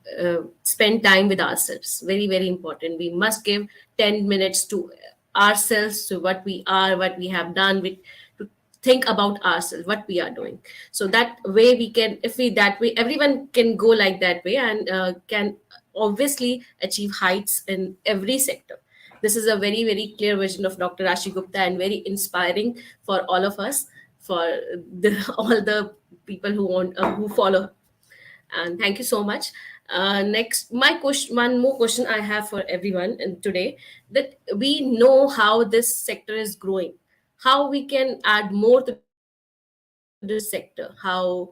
spend time with ourselves. Very, very important. We must give 10 minutes to ourselves, to what we are, what we have done, to think about ourselves, what we are doing. So that way we can, if we that way, everyone can go like that way, and can obviously achieve heights in every sector. This is a very, very clear vision of Dr. Rashi Gupta, and very inspiring for all of us, for all the people who follow. And thank you so much. Next, my question, one more question I have for everyone today, that we know how this sector is growing, how we can add more to this sector, how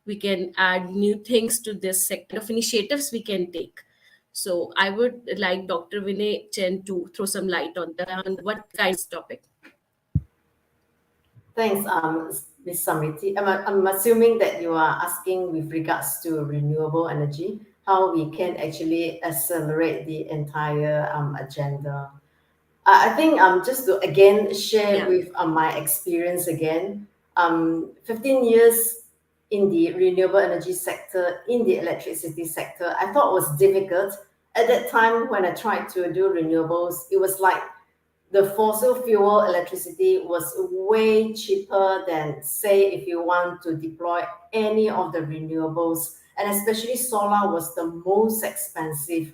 we can add new things to this sector, what kind of initiatives we can take. So I would like Dr. Vinay Chen to throw some light on what kind of this topic. Thanks, Ms. Samriti. I'm assuming that you are asking with regards to renewable energy, how we can actually accelerate the entire agenda. I think just to again share Yeah. with my experience again, 15 years in the renewable energy sector, in the electricity sector, I thought was difficult. At that time, when I tried to do renewables, it was like the fossil fuel electricity was way cheaper than, say, if you want to deploy any of the renewables, and especially solar was the most expensive.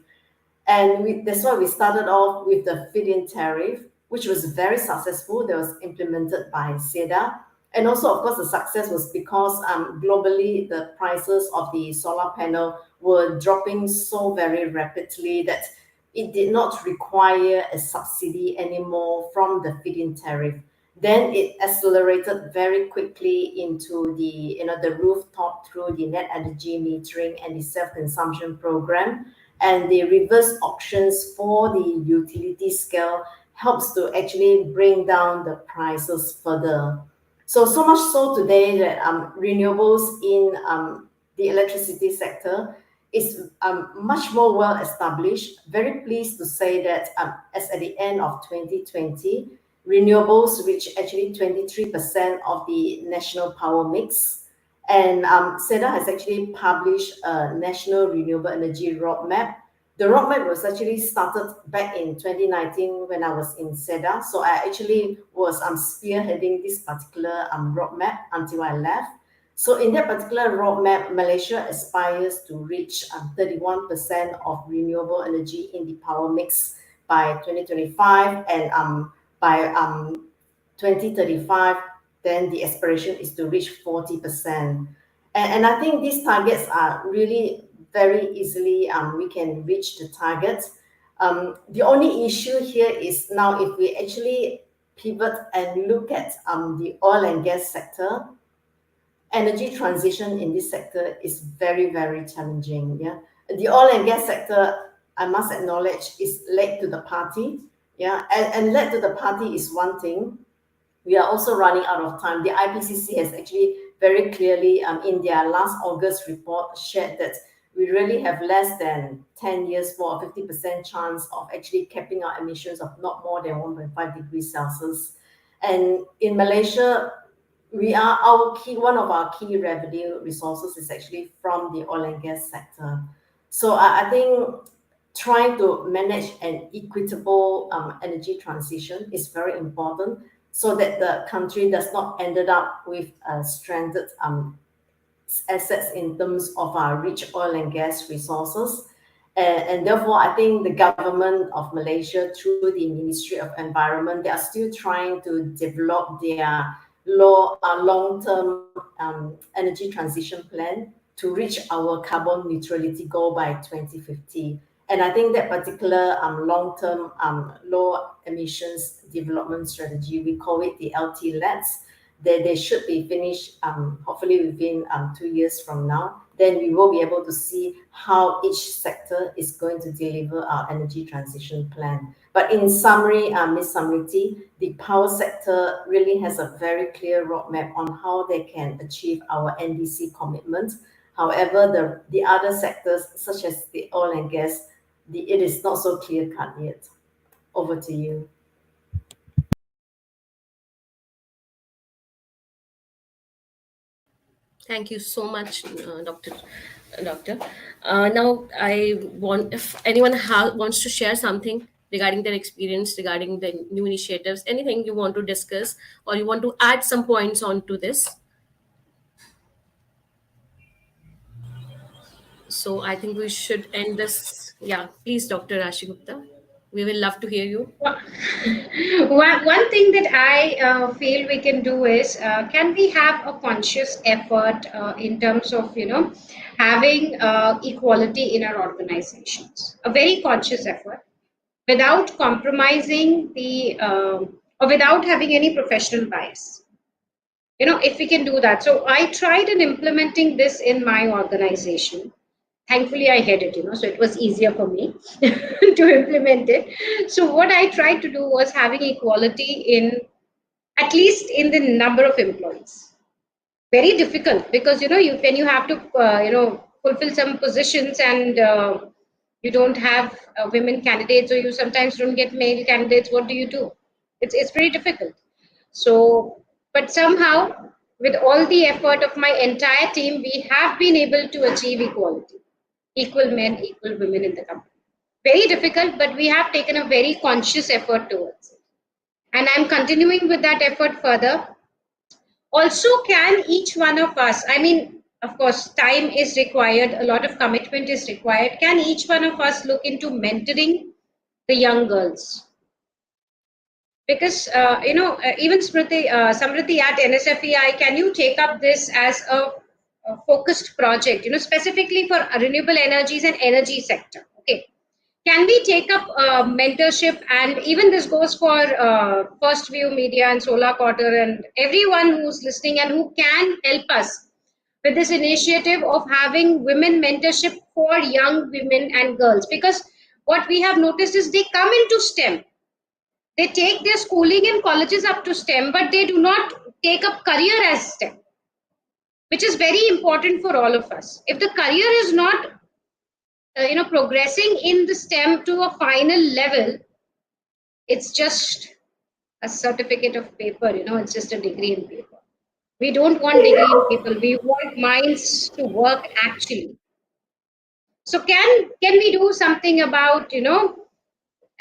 And that's why we started off with the feed-in tariff, which was very successful. That was implemented by SEDA. And also, of course, the success was because globally the prices of the solar panel were dropping so very rapidly that it did not require a subsidy anymore from the feed-in tariff. Then it accelerated very quickly into the rooftop through the net energy metering and the self-consumption program, and the reverse auctions for the utility scale helps to actually bring down the prices further. So much so today that renewables in the electricity sector is much more well established. Very pleased to say that as at the end of 2020, renewables reach actually 23% of the national power mix. And SEDA has actually published a national renewable energy roadmap. The roadmap was actually started back in 2019 when I was in SEDA. So I actually was spearheading this particular roadmap until I left. So in that particular roadmap, Malaysia aspires to reach 31% of renewable energy in the power mix by 2025, and by 2035, then the aspiration is to reach 40%. And I think these targets are really very easily, we can reach the targets. The only issue here is now if we actually pivot and look at the oil and gas sector, energy transition in this sector is very, very challenging. Yeah, the oil and gas sector, I must acknowledge, is late to the party. Yeah, and late to the party is one thing. We are also running out of time. The IPCC has actually very clearly, in their last August report, shared that we really have less than 10 years for a 50% chance of actually capping our emissions of not more than 1.5 degrees Celsius. And in Malaysia, one of our key revenue resources is actually from the oil and gas sector. So I think trying to manage an equitable energy transition is very important, so that the country does not ended up with stranded assets in terms of our rich oil and gas resources. And therefore, I think the government of Malaysia, through the Ministry of Environment, they are still trying to develop their long-term energy transition plan to reach our carbon neutrality goal by 2050. And I think that particular long-term low emissions development strategy, we call it the LT-LEDs, they should be finished hopefully within 2 years from now. Then we will be able to see how each sector is going to deliver our energy transition plan. But in summary, Ms. Samriti, the power sector really has a very clear roadmap on how they can achieve our NDC commitment. However, the other sectors, such as the oil and gas, it is not so clear cut yet. Over to you. Thank you so much, Doctor. Now, I want, if anyone wants to share something regarding their experience, regarding the new initiatives, anything you want to discuss, or you want to add some points onto this. So I think we should end this. Yeah, please, Dr. Rashi Gupta. We will love to hear you. one thing that I feel we can do is, can we have a conscious effort in terms of, having equality in our organizations? A very conscious effort without compromising or without having any professional bias. If we can do that. So I tried in implementing this in my organization. Thankfully I had it, so it was easier for me to implement it. So what I tried to do was having equality in, at least in the number of employees. Very difficult, because you when you have to fulfill some positions, and you don't have women candidates, or you sometimes don't get male candidates, what do you do? It's pretty difficult. So, but somehow, with all the effort of my entire team, we have been able to achieve equality, equal men, equal women in the company. Very difficult, but we have taken a very conscious effort towards it. And I'm continuing with that effort further. Also, can each one of us, I mean, of course, time is required, a lot of commitment is required. Can each one of us look into mentoring the young girls? Because even Samriti at NSFEI, can you take up this as a focused project, specifically for renewable energies and energy sector? Okay, can we take up mentorship? And even this goes for First View Media and Solar Quarter and everyone who's listening and who can help us with this initiative of having women mentorship for young women and girls. Because what we have noticed is they come into STEM, they take their schooling in colleges up to STEM, but they do not take up career as STEM, which is very important for all of us. If the career is not, progressing in the STEM to a final level, it's just a certificate of paper. It's just a degree in paper. We don't want degree in paper. We want minds to work actually. So can we do something about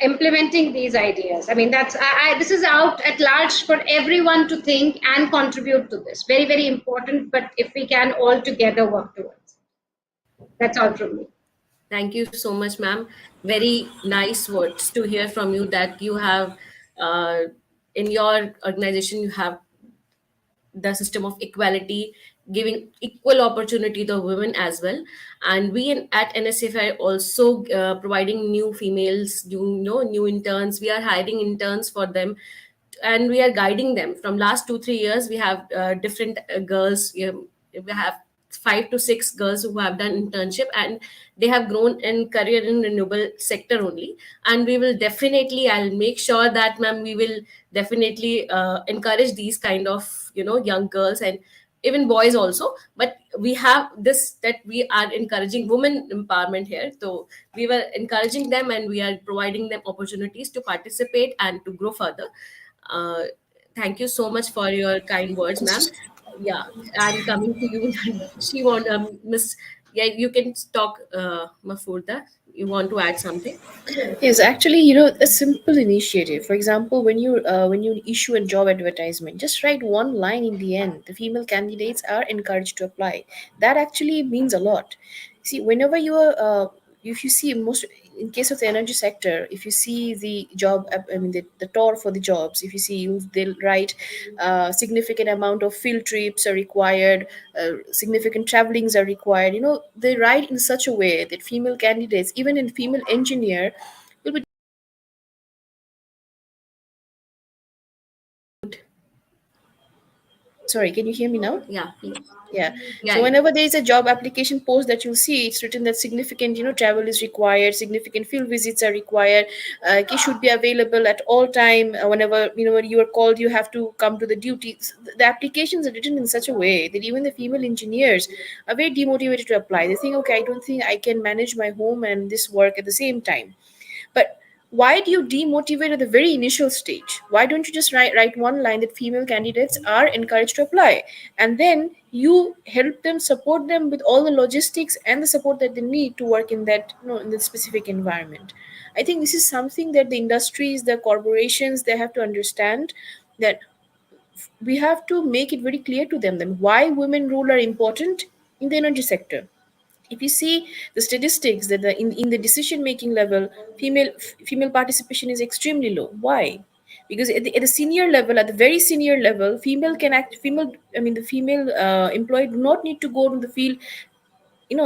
implementing these ideas? I mean, this is out at large for everyone to think and contribute to this. Very, very important. But if we can all together work towards it. That's all from me. Thank you so much, ma'am. Very nice words to hear from you, that you have, uh, in your organization, you have the system of equality, giving equal opportunity to women as well. And we at NSFI also providing new females, new interns. We are hiring interns for them, and we are guiding them. From last 2 3 years, we have different girls. We have 5 to 6 girls who have done internship, and they have grown in career in renewable sector only. And we will definitely, I'll make sure that, ma'am, we will definitely encourage these kind of young girls, and even boys also. But we have this, that we are encouraging women empowerment here, so we were encouraging them, and we are providing them opportunities to participate and to grow further. uh, Thank you so much for your kind words, ma'am. Yeah, and coming to you, she want Miss. Yeah, you can talk, Mafurda. You want to add something? Yes, actually, a simple initiative. For example, when you issue a job advertisement, just write one line in the end. The female candidates are encouraged to apply. That actually means a lot. See, whenever if you see most in case of the energy sector, if you see the I mean the tour for the jobs, if you see they'll write significant amount of field trips are required, significant travelings are required. They write in such a way that female candidates, even in female engineer, will be. Sorry, can you hear me now? Yeah, please. Yeah. Yeah, So yeah. whenever there is a job application post that you'll see, it's written that significant, travel is required, significant field visits are required. It should be available at all time. Whenever when you are called, you have to come to the duties. The applications are written in such a way that even the female engineers are very demotivated to apply. They think, okay, I don't think I can manage my home and this work at the same time. But why do you demotivate at the very initial stage? Why don't you just write one line that female candidates are encouraged to apply? And then you help them, support them with all the logistics and the support that they need to work in that, in that specific environment. I think this is something that the industries, the corporations, they have to understand, that we have to make it very clear to them then why women role are important in the energy sector. If you see the statistics that in the decision making level, female participation is extremely low. Why? because at the senior level, at the very senior level, female can act female I mean the female employee do not need to go to the field,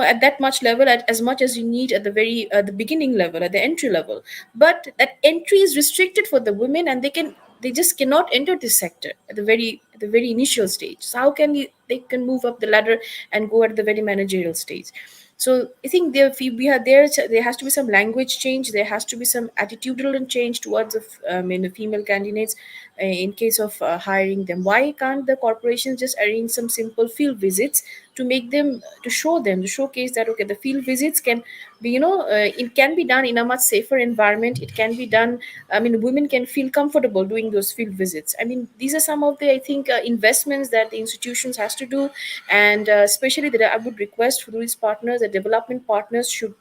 at that much level, at as much as you need at the very the beginning level, at the entry level. But that entry is restricted for the women, and they just cannot enter this sector at the very initial stage. So how can they can move up the ladder and go at the very managerial stage? So I think there has to be some language change. There has to be some attitudinal change towards the female candidates in case of hiring them. Why can't the corporations just arrange some simple field visits to make them to showcase that, okay, the field visits can be, it can be done in a much safer environment. It can be done, women can feel comfortable doing those field visits. These are some of the, I think, investments that the institutions has to do. And especially that I would request for these partners, the development partners should,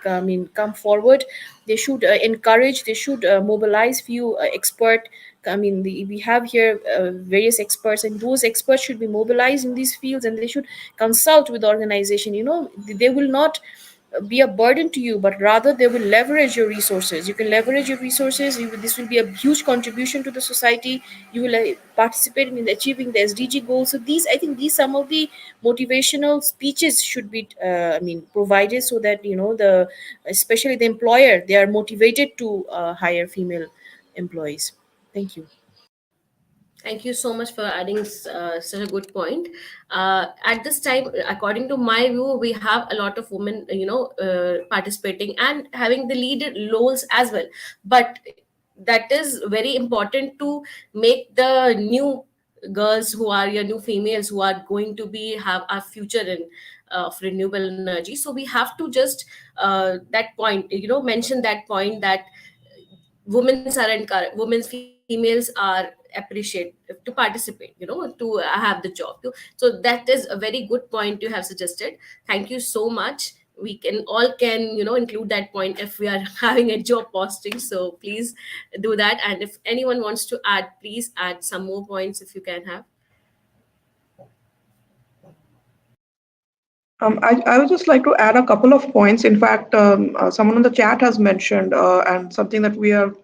come forward. They should encourage, they should mobilize few expert. We have here various experts, and those experts should be mobilized in these fields, and they should consult with the organization. They will not be a burden to you, but rather they will leverage your resources. You can leverage your resources. This will be a huge contribution to the society. You will participate in achieving the SDG goals. So I think these some of the motivational speeches should be, provided, so that the especially the employer, they are motivated to hire female employees. Thank you. Thank you so much for adding such a good point. At this time, according to my view, we have a lot of women, participating and having the lead roles as well. But that is very important to make the new girls who are your new females who are going to be have a future in of renewable energy. So we have to just that point, mention that point that women's are encouraged, women's females are appreciate to participate, to have the job too. So that is a very good point you have suggested. Thank you so much. We can all can, include that point if we are having a job posting. So please do that, and if anyone wants to add, please add some more points if you can have. I would just like to add a couple of points. In fact, someone in the chat has mentioned, and something that we have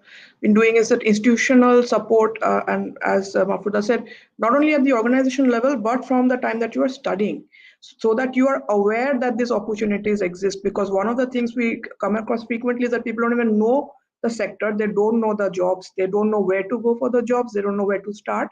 been doing is that institutional support, and as Mahfuda said, not only at the organization level, but from the time that you are studying, so that you are aware that these opportunities exist. Because one of the things we come across frequently is that people don't even know the sector, they don't know the jobs, they don't know where to go for the jobs, they don't know where to start.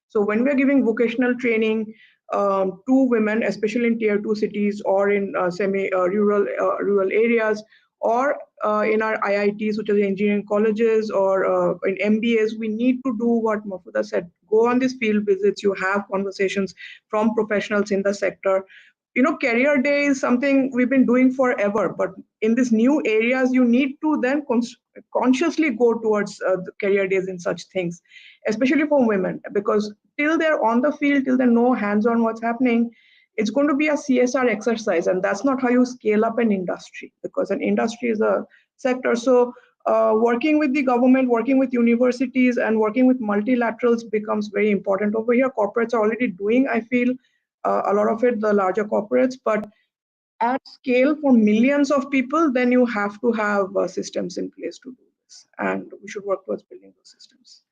So when we're giving vocational training to women, especially in tier 2 cities or in rural areas, or in our IITs, which are the engineering colleges, or in MBAs, we need to do what Mahfuda said: go on these field visits. You have conversations from professionals in the sector. Career day is something we've been doing forever, but in these new areas, you need to then consciously go towards the career days in such things, especially for women, because till they're on the field, till they know hands-on what's happening, it's going to be a CSR exercise, and that's not how you scale up an industry, because an industry is a sector. So working with the government, working with universities, and working with multilaterals becomes very important over here. Corporates are already doing, I feel, a lot of it, the larger corporates, but at scale for millions of people, then you have to have systems in place to do this, and we should work towards building those systems.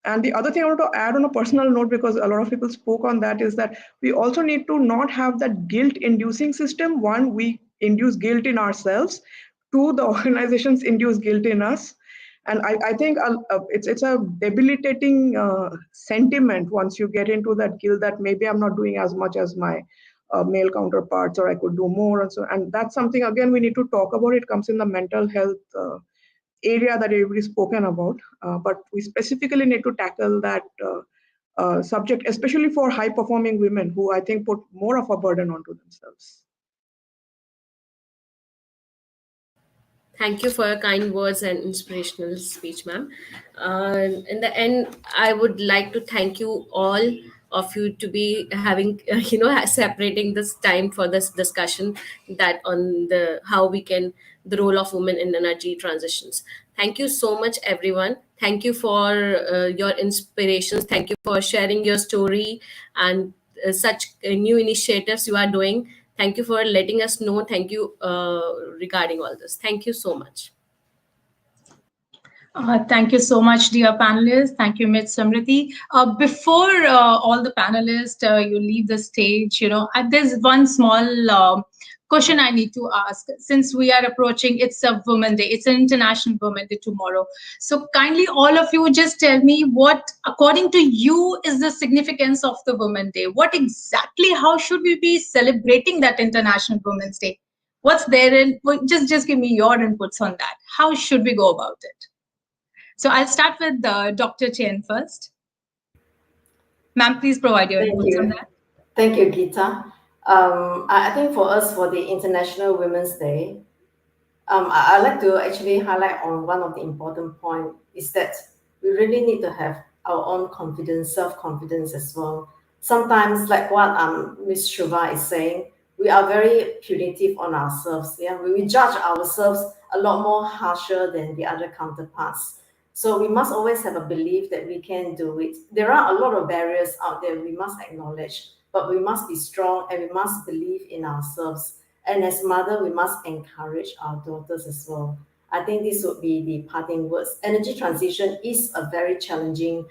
And the other thing I want to add on a personal note, because a lot of people spoke on that, is that we also need to not have that guilt-inducing system. One, we induce guilt in ourselves. Two, the organizations induce guilt in us. And I think it's a debilitating sentiment once you get into that guilt that maybe I'm not doing as much as my male counterparts, or I could do more. And that's something, again, we need to talk about. It comes in the mental health area that everybody's spoken about, but we specifically need to tackle that subject, especially for high performing women who I think put more of a burden onto themselves. Thank you for your kind words and inspirational speech, ma'am. In the end, I would like to thank you all of you to be having, separating this time for this discussion that on the how we can the role of women in energy transitions. Thank you so much, everyone. Thank you for your inspirations. Thank you for sharing your story and such new initiatives you are doing. Thank you for letting us know. Thank you regarding all this. Thank you so much. Thank you so much, dear panelists. Thank you, Ms. Samriti. Before all the panelists, you leave the stage, there's one small question I need to ask. Since we are approaching, it's a Women Day, it's an International Women Day tomorrow. So kindly, all of you, just tell me what, according to you, is the significance of the Women Day? What exactly, how should we be celebrating that International Women's Day? What's there in, just give me your inputs on that. How should we go about it? So I'll start with Dr. Chen first. Ma'am, please provide your Thank inputs on you. that. Thank you, Geeta. I think for us, for the International Women's Day, I'd like to actually highlight on one of the important point is that we really need to have our own confidence, self-confidence as well. Sometimes, like what Miss Shubha is saying, we are very punitive on ourselves. Yeah, we judge ourselves a lot more harsher than the other counterparts. So we must always have a belief that we can do it. There are a lot of barriers out there we must acknowledge, but we must be strong and we must believe in ourselves. And as mother, we must encourage our daughters as well. I think this would be the parting words. Energy transition is a very challenging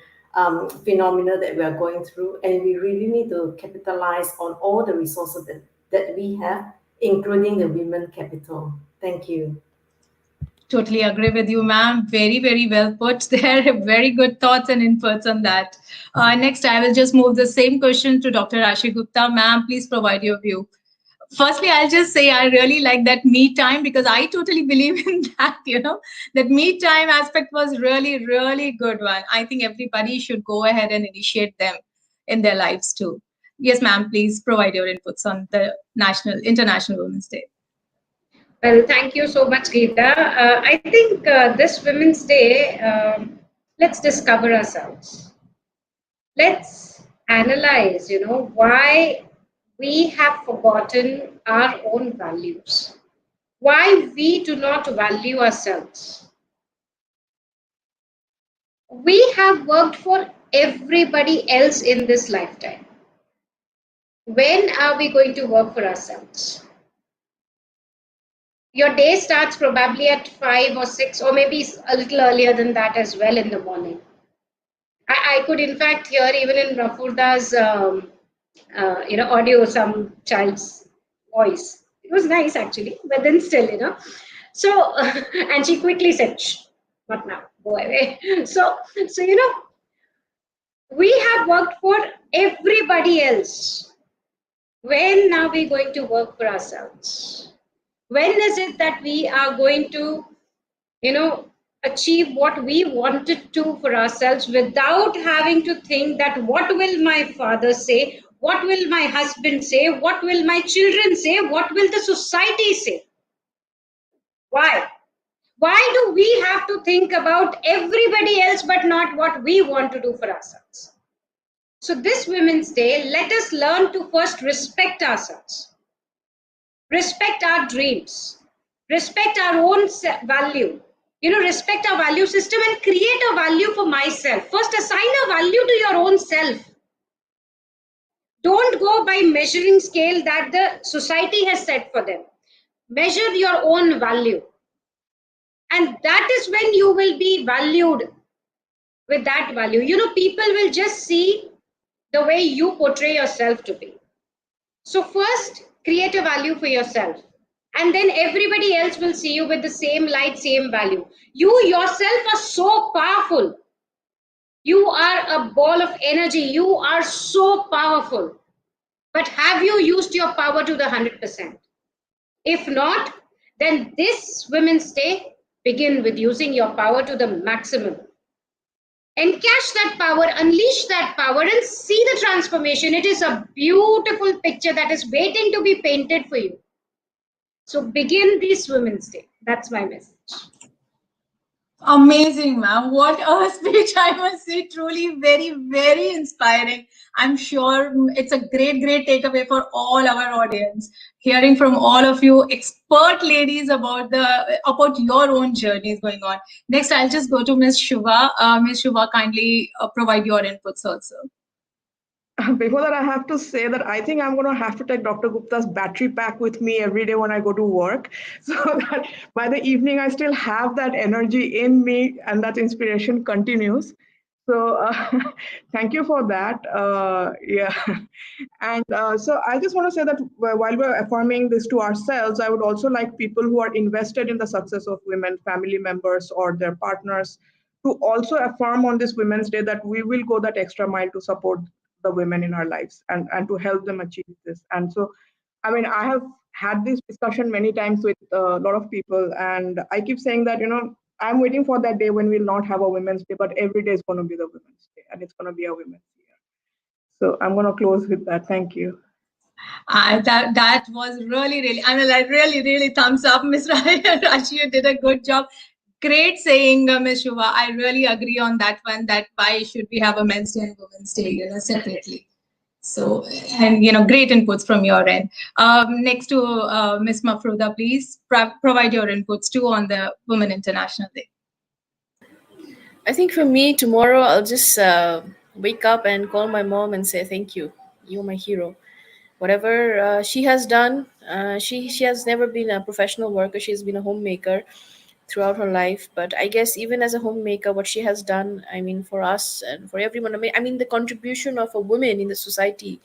phenomena that we are going through, and we really need to capitalize on all the resources that we have, including the women capital. Thank you. Totally agree with you, ma'am. Very, very well put there. Very good thoughts and inputs on that. Next, I will just move the same question to Dr. Rashi Gupta. Ma'am, please provide your view. Firstly, I'll just say I really like that me time because I totally believe in that, that me time aspect was really, really good one. I think everybody should go ahead and initiate them in their lives too. Yes, ma'am, please provide your inputs on the International Women's Day. Well, thank you so much, Geeta. I think this Women's Day, let's discover ourselves. Let's analyze, why we have forgotten our own values, why we do not value ourselves. We have worked for everybody else in this lifetime. When are we going to work for ourselves? Your day starts probably at 5 or 6, or maybe a little earlier than that as well in the morning. I could, in fact, hear even in Rafurda's, audio, some child's voice. It was nice, actually, but then still. So, and she quickly said, "Shh, not now, go away." So, we have worked for everybody else. When are we going to work for ourselves? When is it that we are going to, achieve what we wanted to for ourselves without having to think that what will my father say? What will my husband say? What will my children say? What will the society say? Why? Why do we have to think about everybody else but not what we want to do for ourselves? So this Women's Day, let us learn to first respect ourselves. Respect our dreams, respect our own value, respect our value system and create a value for myself. First, assign a value to your own self. Don't go by measuring scale that the society has set for them. Measure your own value. And that is when you will be valued with that value. People will just see the way you portray yourself to be. So first, create a value for yourself. And then everybody else will see you with the same light, same value. You yourself are so powerful. You are a ball of energy. You are so powerful. But have you used your power to the 100%? If not, then this Women's Day, begin with using your power to the maximum. Encash that power, unleash that power, and see the transformation. It is a beautiful picture that is waiting to be painted for you. So begin this Women's Day. That's my message. Amazing, ma'am. What a speech, I must say. Truly very, very inspiring. I'm sure it's a great, great takeaway for all our audience. Hearing from all of you expert ladies about your own journeys going on. Next, I'll just go to Ms. Shubha. Ms. Shubha, kindly provide your inputs also. Before that, I have to say that I think I'm going to have to take Dr. Gupta's battery pack with me every day when I go to work, so that by the evening I still have that energy in me and that inspiration continues. So thank you for that. Yeah. And so I just want to say that while we're affirming this to ourselves, I would also like people who are invested in the success of women, family members, or their partners, to also affirm on this Women's Day that we will go that extra mile to support the women in our lives and to help them achieve this. And so, I mean, I have had this discussion many times with a lot of people, and I keep saying that, I'm waiting for that day when we'll not have a Women's Day, but every day is going to be the Women's Day, and it's going to be a Women's Year. So I'm going to close with that. Thank you. That was really, I mean, like really thumbs up, Miss Rashi. You did a good job. Great saying, Ms. Shubha. I really agree on that one, that why should we have a Men's Day and Women's Day, separately. So, and, great inputs from your end. Next to Ms. Mafruda, please provide your inputs too on the Women International Day. I think for me, tomorrow I'll just wake up and call my mom and say, thank you. You're my hero. Whatever she has done, she has never been a professional worker. She's been a homemaker throughout her life. But I guess even as a homemaker, what she has done, I mean, for us and for everyone, I mean, the contribution of a woman in the society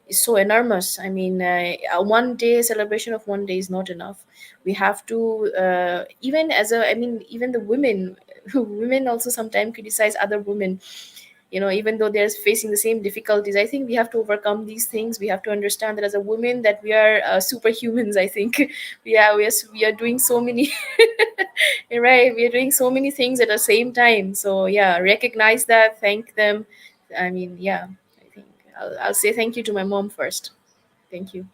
is so enormous. I mean, a one day celebration of one day is not enough. We have to, even as a, I mean, even the women, women also sometimes criticize other women, even though they're facing the same difficulties. I think we have to overcome these things. We have to understand that as a woman that we are superhumans. I think we are doing so many right, we are doing so many things at the same time. So yeah, recognize that, thank them. I mean, yeah, I think I'll say thank you to my mom first. Thank you.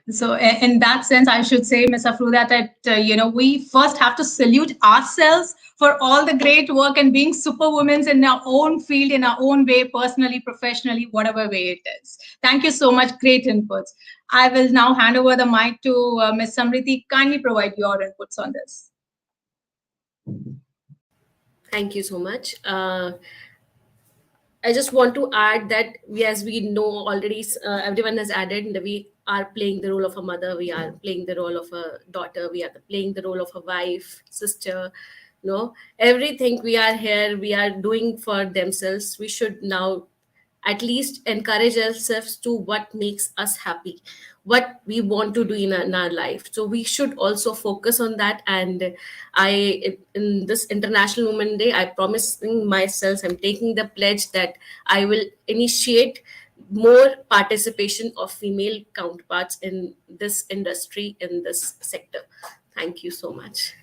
So in that sense, I should say, Ms. Afruda, that, we first have to salute ourselves for all the great work and being superwomen in our own field, in our own way, personally, professionally, whatever way it is. Thank you so much. Great inputs. I will now hand over the mic to Ms. Samriti. Kindly provide your inputs on this. Thank you so much. I just want to add that as we know already, everyone has added that we are playing the role of a mother, we are playing the role of a daughter, we are playing the role of a wife, sister, everything we are here, we are doing for themselves. We should now at least encourage ourselves to what makes us happy, what we want to do in our life. So we should also focus on that. And in this International Women Day, I promising myself, I'm taking the pledge that I will initiate more participation of female counterparts in this industry, in this sector. Thank you so much.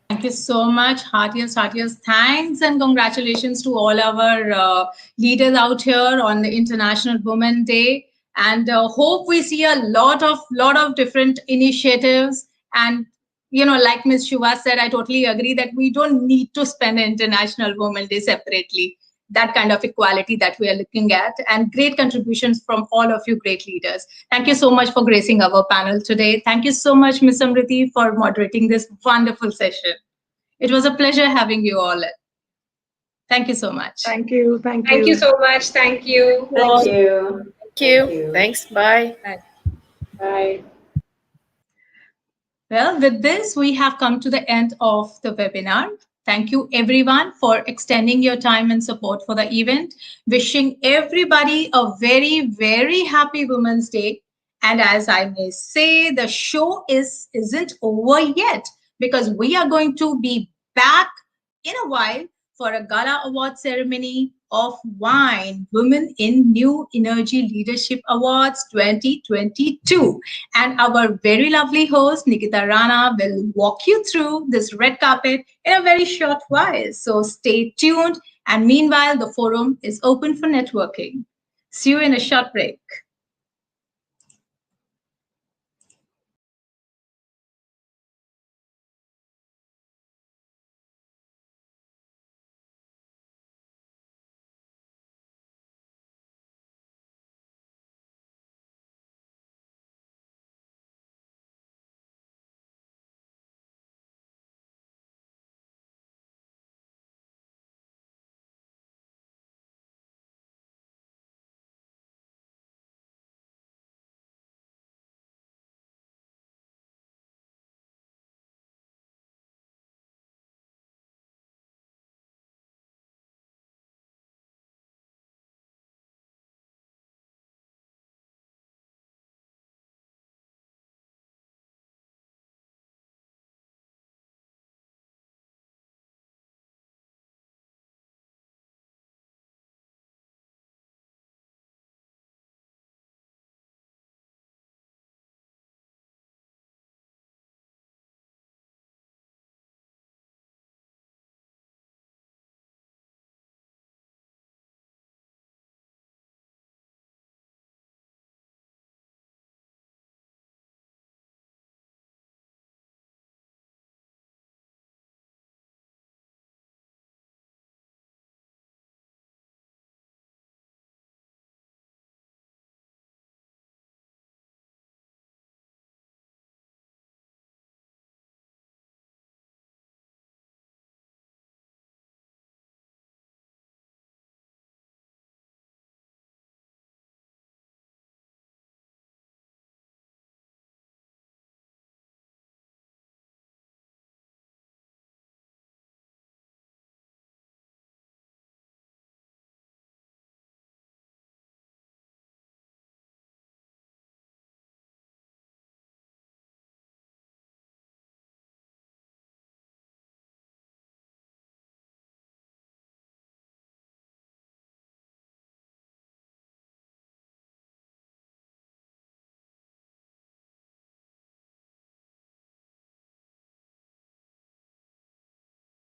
Thank you so much. Heartiest thanks and congratulations to all our leaders out here on the International Women Day. And hope we see a lot of different initiatives. And, like Ms. Shubha said, I totally agree that we don't need to spend International Women Day separately. That kind of equality that we are looking at, and great contributions from all of you great leaders. Thank you so much for gracing our panel today. Thank you so much, Ms. Samriti, for moderating this wonderful session. It was a pleasure having you all. Thank you so much. Thank you. Thank you so much. Thank you. Thank you. Thank you. Thanks. Bye. Bye. Well, with this, we have come to the end of the webinar. Thank you, everyone, for extending your time and support for the event. Wishing everybody a very, very happy Women's Day. And as I may say, the show isn't over yet, because we are going to be back in a while for a gala award ceremony of WiNE, Women in New Energy Leadership Awards 2022. And our very lovely host, Nikita Rana, will walk you through this red carpet in a very short while. So stay tuned. And meanwhile, the forum is open for networking. See you in a short break.